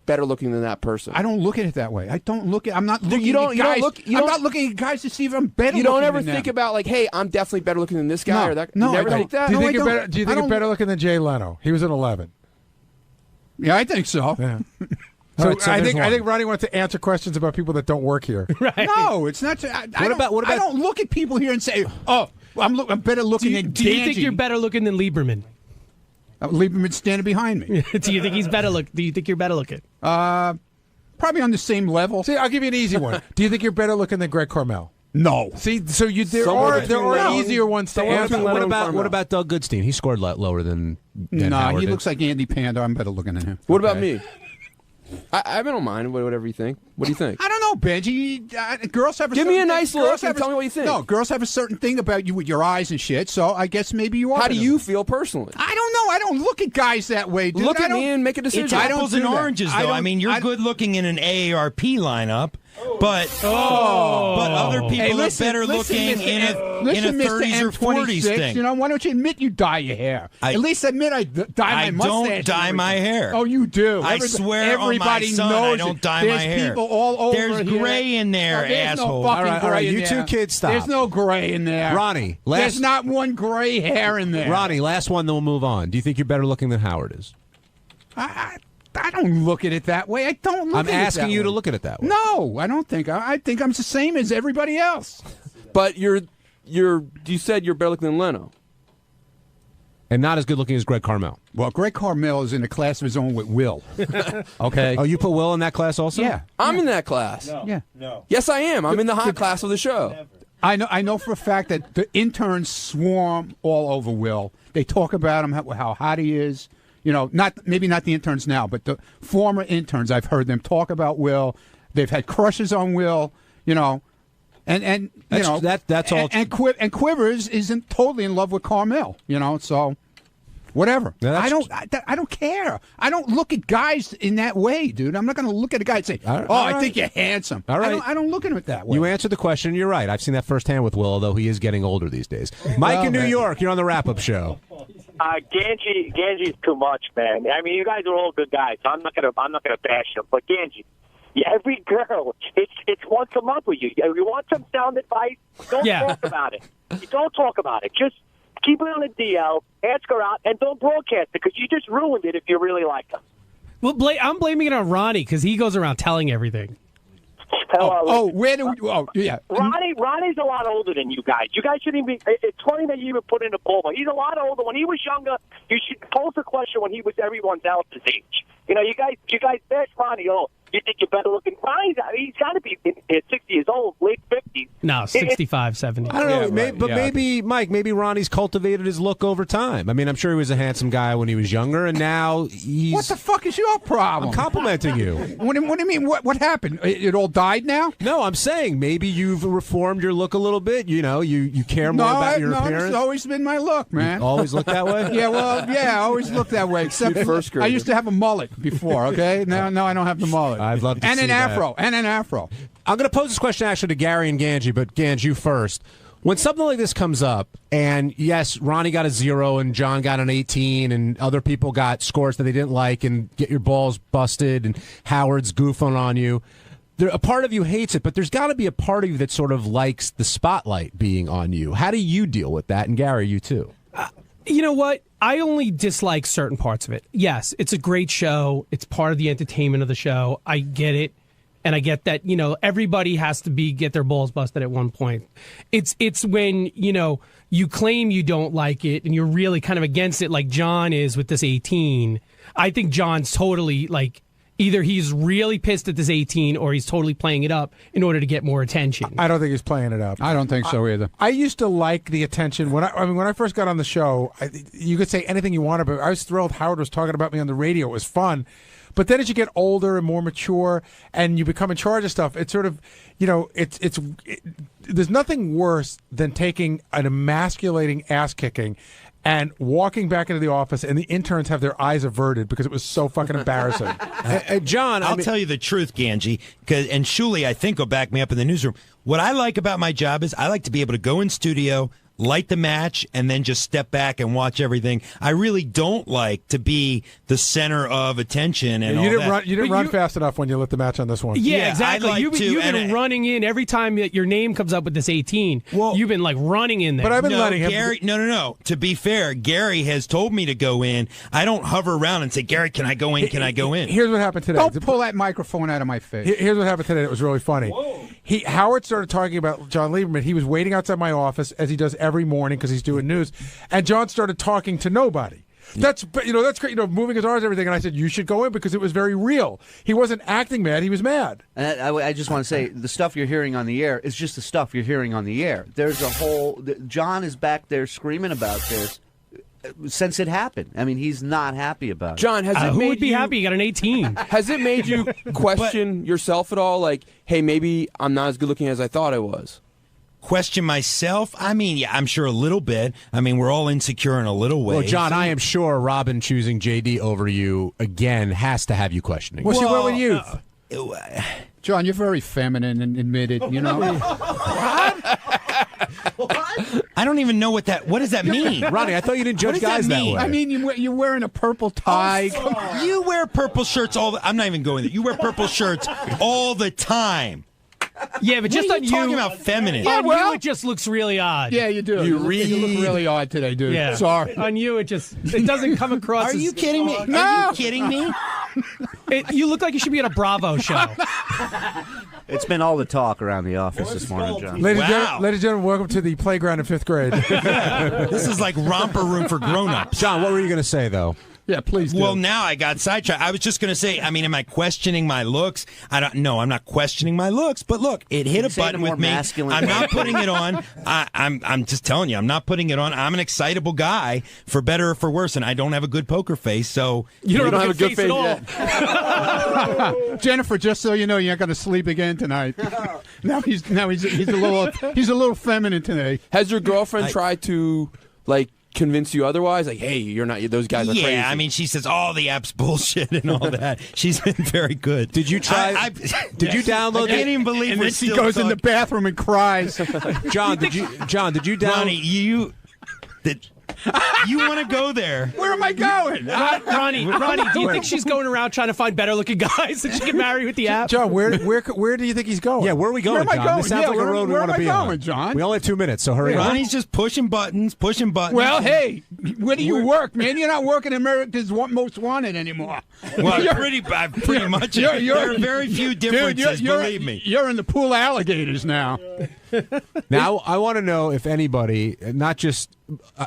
better looking than that person? I don't look at it that way. I don't look at. I'm not looking. You don't. At You guys, don't look. You I'm don't, not looking at guys to see if I'm better. You don't looking ever than think them. about like, hey, I'm definitely better looking than this guy No. or that. No, you never I think don't. that. Do you No, think I you're don't. better? Do you I think you're don't- better looking than Jay Leno? He was an 11. Yeah, I think so. Yeah. All So, right, so I there's think one. Ronnie wants to answer questions about people that don't work here. Right. No, it's not. I don't look at people here and say, "Oh, I'm better looking than Do you think Ganji." you're better looking than Lieberman? Lieberman standing behind me. Do you think he's better look? Do you think you're better looking? Probably on the same level. See, I'll give you an easy one. Do you think you're better looking than Greg Carmel? No. See, so there Somewhere are between Leno- easier ones to somewhere answer. between Leno and Carmel. What about Doug Goodstein? He scored lower than No, Howard he did. looks like Andy Panda. I'm better looking than him. What about me? I don't mind whatever you think. What do you think? I don't know, Benji. Girls have a Give me certain a nice thing- look girls and have tell me what you think. No, girls have a certain thing about you with your eyes and shit. So I guess maybe you are. How do better you looking. feel personally? I don't know. I don't look at guys that way, dude. Look I at don't- me and make a decision. It's I don't apples do and that. oranges, I though. I don't- mean, you're I- good looking in an AARP lineup, but Oh. but other people Hey, listen, are better listen, looking Mr. in a Mr. 30s or 40s M26, thing. You know, why don't you admit you dye your hair? At least admit I dye my I mustache. don't dye my hair. Oh, you do. I swear on my everybody son, knows I don't it. dye my There's hair. people all over There's here. gray in there, No, there's asshole. No fucking All right, gray in you two there. kids, stop. There's no gray in there. Ronnie, There's not one gray hair in there. Ronnie, last one, then we'll move on. Do you think you're better looking than Howard is? I don't look at it that way. I don't look I'm at it asking that you way. to look at it that way. No, I don't think. I think I'm the same as everybody else. But you said you're better looking than Leno. And not as good looking as Greg Carmel. Well, Greg Carmel is in a class of his own with Will. Okay. Oh, you put Will in that class also? Yeah. I'm in that class. Yeah. Yes, I am. I'm in the hot class of the show. I know for a fact that the interns swarm all over Will. They talk about him, how hot he is. maybe not the interns now, but the former interns. I've heard them talk about Will. They've had crushes on Will. And that's all. And Quivers isn't totally in love with Carmel. So. Whatever. I don't care. I don't look at guys in that way, dude. I'm not going to look at a guy and say, I think you're handsome. All right. I don't look at it that way. You answered the question. You're right. I've seen that firsthand with Will, although he is getting older these days. Mike in New York, you're on the wrap-up show. Ganji's too much, man. I mean, you guys are all good guys. So I'm not gonna bash him, but Ganji, every girl, it's once a month with you. You want some sound advice? Don't talk about it. You don't talk about it. Just keep it on the DL, ask her out, and don't broadcast it because you just ruined it if you really like her. Well, I'm blaming it on Ronnie because he goes around telling everything. Yeah. Ronnie's a lot older than you guys. You guys shouldn't be. It's funny that you even put in a poll. He's a lot older. When he was younger, you should pose a question when he was everyone else's age. You guys bash Ronnie. You think you're better looking? He's got to be 60 years old, late 50s. No, 65, 70. I don't know, maybe, Mike, maybe Ronnie's cultivated his look over time. I mean, I'm sure he was a handsome guy when he was younger, and now he's... What the fuck is your problem? I'm complimenting you. What do you mean? What happened? It all died now? No, I'm saying maybe you've reformed your look a little bit. You care more about your appearance. It's always been my look, man. You always look that way? I always look that way, except first grade. I used to have a mullet before, okay? Now I don't have the mullet. I'd love to see that. And an afro. I'm going to pose this question actually to Gary and Ganji, but Ganj, you first. When something like this comes up, and yes, Ronnie got a 0 and John got an 18 and other people got scores that they didn't like and get your balls busted and Howard's goofing on you, a part of you hates it, but there's got to be a part of you that sort of likes the spotlight being on you. How do you deal with that? And Gary, you too. You know what? I only dislike certain parts of it. Yes, it's a great show. It's part of the entertainment of the show. I get it. And I get that, everybody has to get their balls busted at one point. It's when, you claim you don't like it and you're really kind of against it like John is with this 18. I think John's totally either he's really pissed at this 18 or he's totally playing it up in order to get more attention. I don't think he's playing it up. I don't think so either. I used to like the attention when I first got on the show. You could say anything you wanted, but I was thrilled Howard was talking about me on the radio. It was fun. But then as you get older and more mature and you become in charge of stuff, it's sort of, there's nothing worse than taking an emasculating ass kicking and walking back into the office and the interns have their eyes averted because it was so fucking embarrassing. John, I'll tell you the truth, Ganji, and Shuli, I think, will back me up in the newsroom. What I like about my job is I like to be able to go in studio, light the match, and then just step back and watch everything. I really don't like to be the center of attention and you all that. You didn't run fast enough when you lit the match on this one. Yeah, exactly. You've been running in every time that your name comes up with this 18. Well, you've been running in there. But I've been letting him. Gary, no. To be fair, Gary has told me to go in. I don't hover around and say, Gary, can I go in? Can I go in? Here's what happened today. Don't pull that microphone out of my face. Here's what happened today. It was really funny. Howard started talking about John Lieberman. He was waiting outside my office as he does every morning because he's doing news, and John started talking to nobody. That's great. Moving his arms and everything. And I said you should go in because it was very real. He wasn't acting mad. He was mad. And I just want to say the stuff you're hearing on the air is just the stuff you're hearing on the air. There's a whole. John is back there screaming about this since it happened. I mean, he's not happy about it. John, has it who made would be you happy? You got an 18. Has it made you question yourself at all? Like, hey, maybe I'm not as good looking as I thought I was. Question myself? I mean, yeah, I'm sure a little bit. I mean, we're all insecure in a little way. Well, John, I am sure Robin choosing JD over you again has to have you questioning. Well, she went with youth. John, you're very feminine and admitted, I don't even know what does that mean? Ronnie, I thought you didn't judge guys that way. I mean, you're wearing a purple tie. You wear purple shirts I'm not even going there. You wear purple shirts all the time. Yeah, but just what are on you talking about feminine. On you, it just looks really odd. Yeah, you do. You look really odd today, dude. Yeah. Sorry. On you, it doesn't come across. Are you kidding me? No. Are you kidding me? You look like you should be at a Bravo show. It's been all the talk around the office this morning, John. Ladies and gentlemen, welcome to the playground in 5th grade. This is like romper room for grown-ups. John, what were you going to say, though? Yeah, please do. Well, now I got sidetracked. I was just going to say, I mean, am I questioning my looks? I'm not questioning my looks. But look, it hit a button with me. I'm not putting it on. I'm just telling you, I'm not putting it on. I'm an excitable guy, for better or for worse, and I don't have a good poker face. So you don't have a good face at all. Jennifer, just so you know, you're not going to sleep again tonight. Now he's a little feminine today. Has your girlfriend tried to convince you otherwise? Like, hey, you're not. Those guys are crazy. Yeah, I mean, she says all the app's bullshit and all that. She's been very good. Did you try? Did you download? I can't even believe. And then she goes in the bathroom and cries. John, did you download? Ronnie, you want to go there? Where am I going? Ronnie, do you think she's going around trying to find better-looking guys that she can marry with the app? John, where do you think he's going? Yeah, where are we going, Where am I John? going? This sounds like a road we where want am to I be going, on. John? We only have 2 minutes, so hurry up. Ronnie's just pushing buttons. Well, hey, where do you work, man? You're not working America's Most Wanted anymore. Well, pretty much. There are very few differences, believe me. You're in the pool of alligators now. Now, I want to know if anybody, not just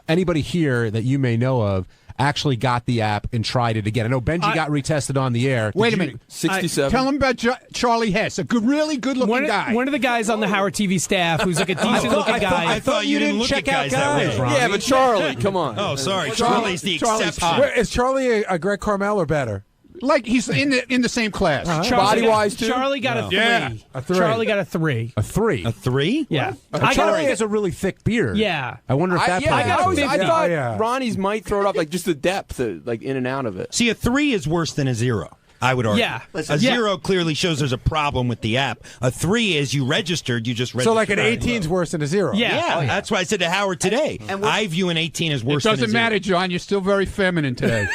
anybody here that you may know of, actually got the app and tried it again. I know Benji got retested on the air. Wait a minute. 67. Tell him about Charlie Hess, a really good-looking guy. One of the guys on the Howard TV staff who's like a decent-looking guy. I thought you didn't look at guys that way, Ronnie. Yeah, but Charlie, come on. Oh, sorry. Charlie's the exception. Is Charlie a Greg Carmel or better? Like he's in the same class. Body-wise, too? Charlie got a 3. Yeah. A 3. Charlie got a 3. A 3? A 3? Yeah. Charlie has a really thick beard. Yeah. I wonder if that plays. I thought Ronnie's might throw it up, like just the depth, like in and out of it. See, a 3 is worse than a 0. I would argue. Yeah. A 0 clearly shows there's a problem with the app. A 3 is you just registered. So like an 18's worse than a 0. Yeah. That's why I said to Howard today. I view an 18 as worse than a 0. It doesn't matter, John. You're still very feminine today.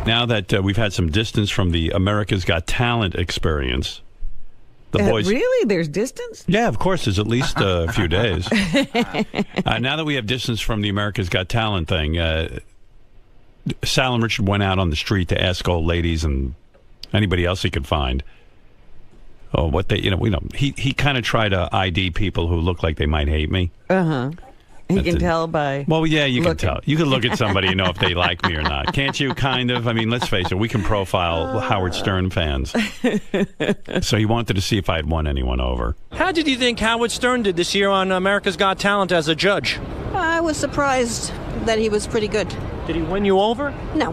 Now that we've had some distance from the America's Got Talent experience, the boys... Really? There's distance? Yeah, of course. There's at least a few days. Now that we have distance from the America's Got Talent thing, Sal and Richard went out on the street to ask old ladies and anybody else he could find. Oh, what they, he kind of tried to ID people who look like they might hate me. Uh-huh. He can tell by. Well, yeah, you looking. can tell. You can look at somebody and know if they like me or not. Can't you, kind of? I mean, let's face it, we can profile Howard Stern fans. So he wanted to see if I had won anyone over. How did you think Howard Stern did this year on America's Got Talent as a judge? I was surprised that he was pretty good. Did he win you over? No.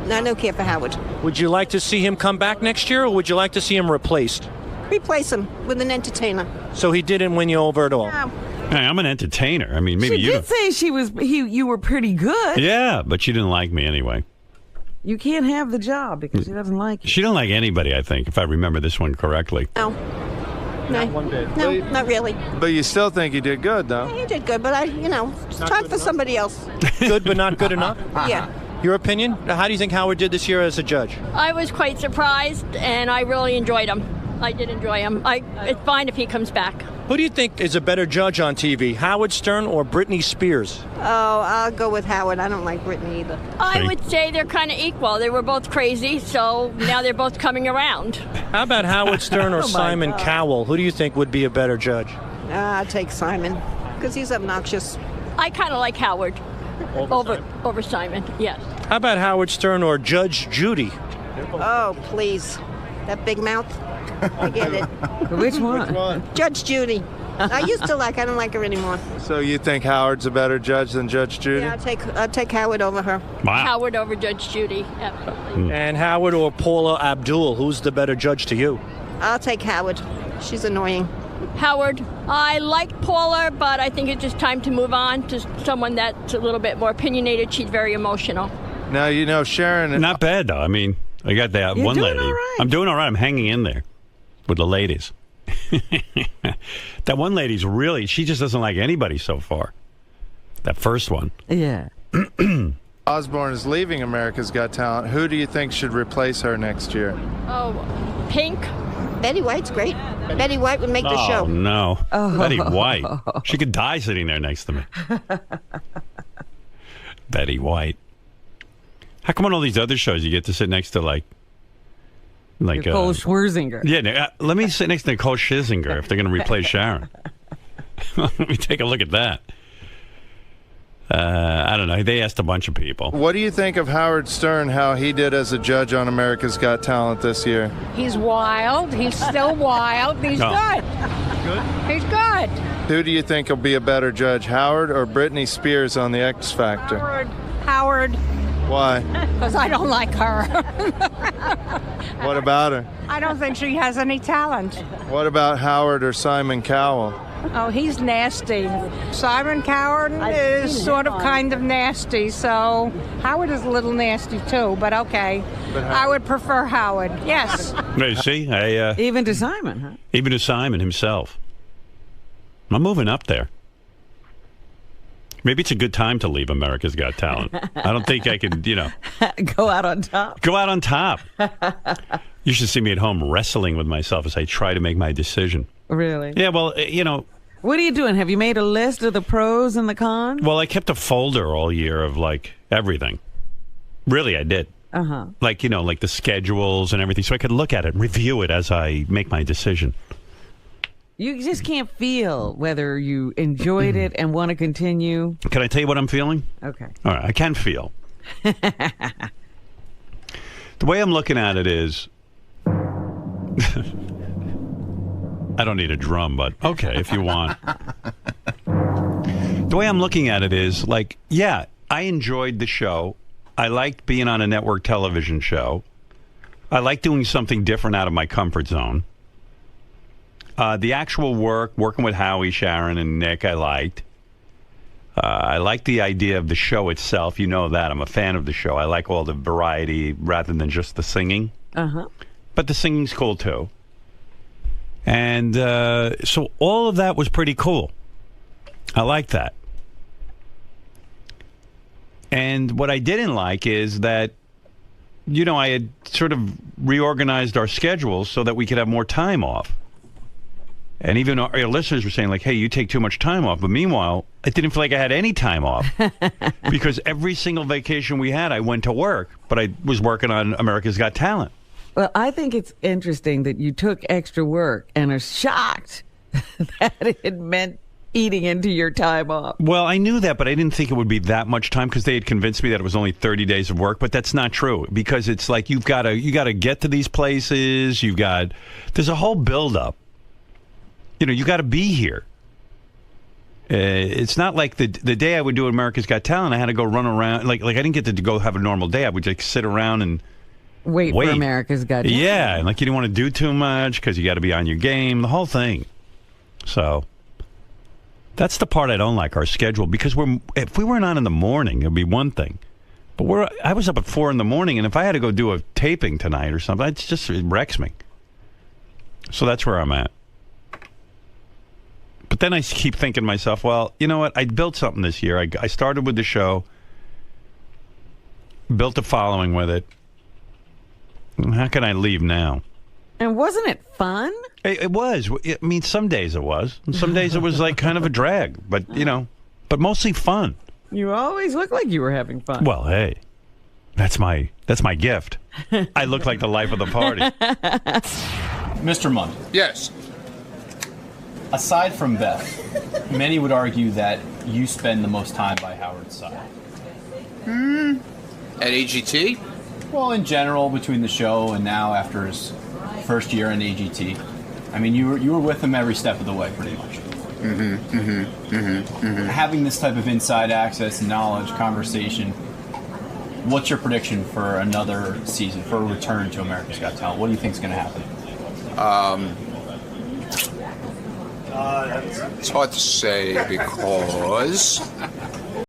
I don't care for Howard. Would you like to see him come back next year, or would you like to see him replaced? Replace him with an entertainer. So he didn't win you over at all? No. Hey, I'm an entertainer. I mean, maybe she you did say you were pretty good. Yeah, but she didn't like me anyway. You can't have the job because she doesn't like you. She didn't like anybody, I think, if I remember this one correctly. No. No, one bit. No, not really. But you still think you did good, though? Yeah, you did good, but it's time for somebody else. Good, but not good enough? Yeah. Your opinion? How do you think Howard did this year as a judge? I was quite surprised, and I really enjoyed him. I did enjoy him. It's fine if he comes back. Who do you think is a better judge on TV, Howard Stern or Britney Spears? Oh, I'll go with Howard. I don't like Britney either. I would say they're kind of equal. They were both crazy, so now they're both coming around. How about Howard Stern or Simon Cowell? Who do you think would be a better judge? I'll take Simon, because he's obnoxious. I kind of like Howard over Simon, yes. How about Howard Stern or Judge Judy? Oh, please. That big mouth. Forget it. Which one? Judge Judy. I used to like. I don't like her anymore. So you think Howard's a better judge than Judge Judy? Yeah, I'll take Howard over her. Howard over Judge Judy. Absolutely. And Howard or Paula Abdul, who's the better judge to you? I'll take Howard. She's annoying. Howard, I like Paula, but I think it's just time to move on to someone that's a little bit more opinionated. She's very emotional. Now, you know, Sharon... Not bad, though. I mean, I got that You're one doing lady. all right. I'm doing all right. I'm hanging in there with the ladies. That one lady's really... She just doesn't like anybody so far. That first one. Yeah. Osborne is leaving America's Got Talent. Who do you think should replace her next year? Oh, Pink? Betty White's great. Betty White would make the Oh, show. no. Betty White. She could die sitting there next to me. Betty White. How come on all these other shows you get to sit next to, like Nicole Scherzinger. Yeah, let me sit next to Nicole Scherzinger if they're going to replace Sharon. Let me take a look at that. I don't know. They asked a bunch of people. What do you think of Howard Stern, how he did as a judge on America's Got Talent this year? He's wild. He's still wild. He's good. He's good. Who do you think will be a better judge, Howard or Britney Spears on the X Factor? Howard. Why? Because I don't like her. What about her? I don't think she has any talent. What about Howard or Simon Cowell? Oh, he's nasty. Simon Coward is sort of kind of nasty, so Howard is a little nasty too, but okay. I would prefer Howard. Yes. You see? Even to Simon, huh? Even to Simon himself. I'm moving up there. Maybe it's a good time to leave America's Got Talent. I don't think I could, Go out on top. Go out on top. You should see me at home wrestling with myself as I try to make my decision. Really? Yeah, well, What are you doing? Have you made a list of the pros and the cons? Well, I kept a folder all year of, everything. Really, I did. Uh-huh. Like the schedules and everything, so I could look at it and review it as I make my decision. You just can't feel whether you enjoyed it and want to continue. Can I tell you what I'm feeling? Okay. All right, I can feel. The way I'm looking at it is... I don't need a drum, but okay, if you want. The way I'm looking at it is I enjoyed the show. I liked being on a network television show. I like doing something different out of my comfort zone. The actual working with Howie, Sharon, and Nick, I liked. I like the idea of the show itself. You know that. I'm a fan of the show. I like all the variety rather than just the singing. Uh-huh. But the singing's cool, too. And so all of that was pretty cool. I like that. And what I didn't like is that, I had sort of reorganized our schedules so that we could have more time off. And even our listeners were saying, hey, you take too much time off. But meanwhile, I didn't feel like I had any time off. Because every single vacation we had, I went to work. But I was working on America's Got Talent. Well, I think it's interesting that you took extra work and are shocked that it meant eating into your time off. Well, I knew that, but I didn't think it would be that much time because they had convinced me that it was only 30 days of work. But that's not true because it's like you got to get to these places. There's a whole buildup. You got to be here. It's not like the day I would do America's Got Talent, I had to go run around. Like I didn't get to go have a normal day. I would just sit around and wait. For America's Got Talent. Yeah, and you didn't want to do too much because you got to be on your game, the whole thing. So that's the part I don't like, our schedule, because if we weren't on in the morning, it'd be one thing. But I was up at 4 a.m, and if I had to go do a taping tonight or something, it wrecks me. So that's where I'm at. But then I keep thinking to myself, well, you know what? I built something this year. I started with the show, built a following with it. How can I leave now? And wasn't it fun? It was. I mean, some days it was. And some days it was kind of a drag. But, but mostly fun. You always look like you were having fun. Well, hey, that's my gift. I look like the life of the party. Mr. Mun. Yes. Aside from Beth, many would argue that you spend the most time by Howard's side. At AGT? Well, in general, between the show and now after his first year in AGT. I mean, you were with him every step of the way, pretty much. Having this type of inside access, knowledge, conversation, what's your prediction for another season, for a return to America's Got Talent? What do you think is going to happen? It's hard to say because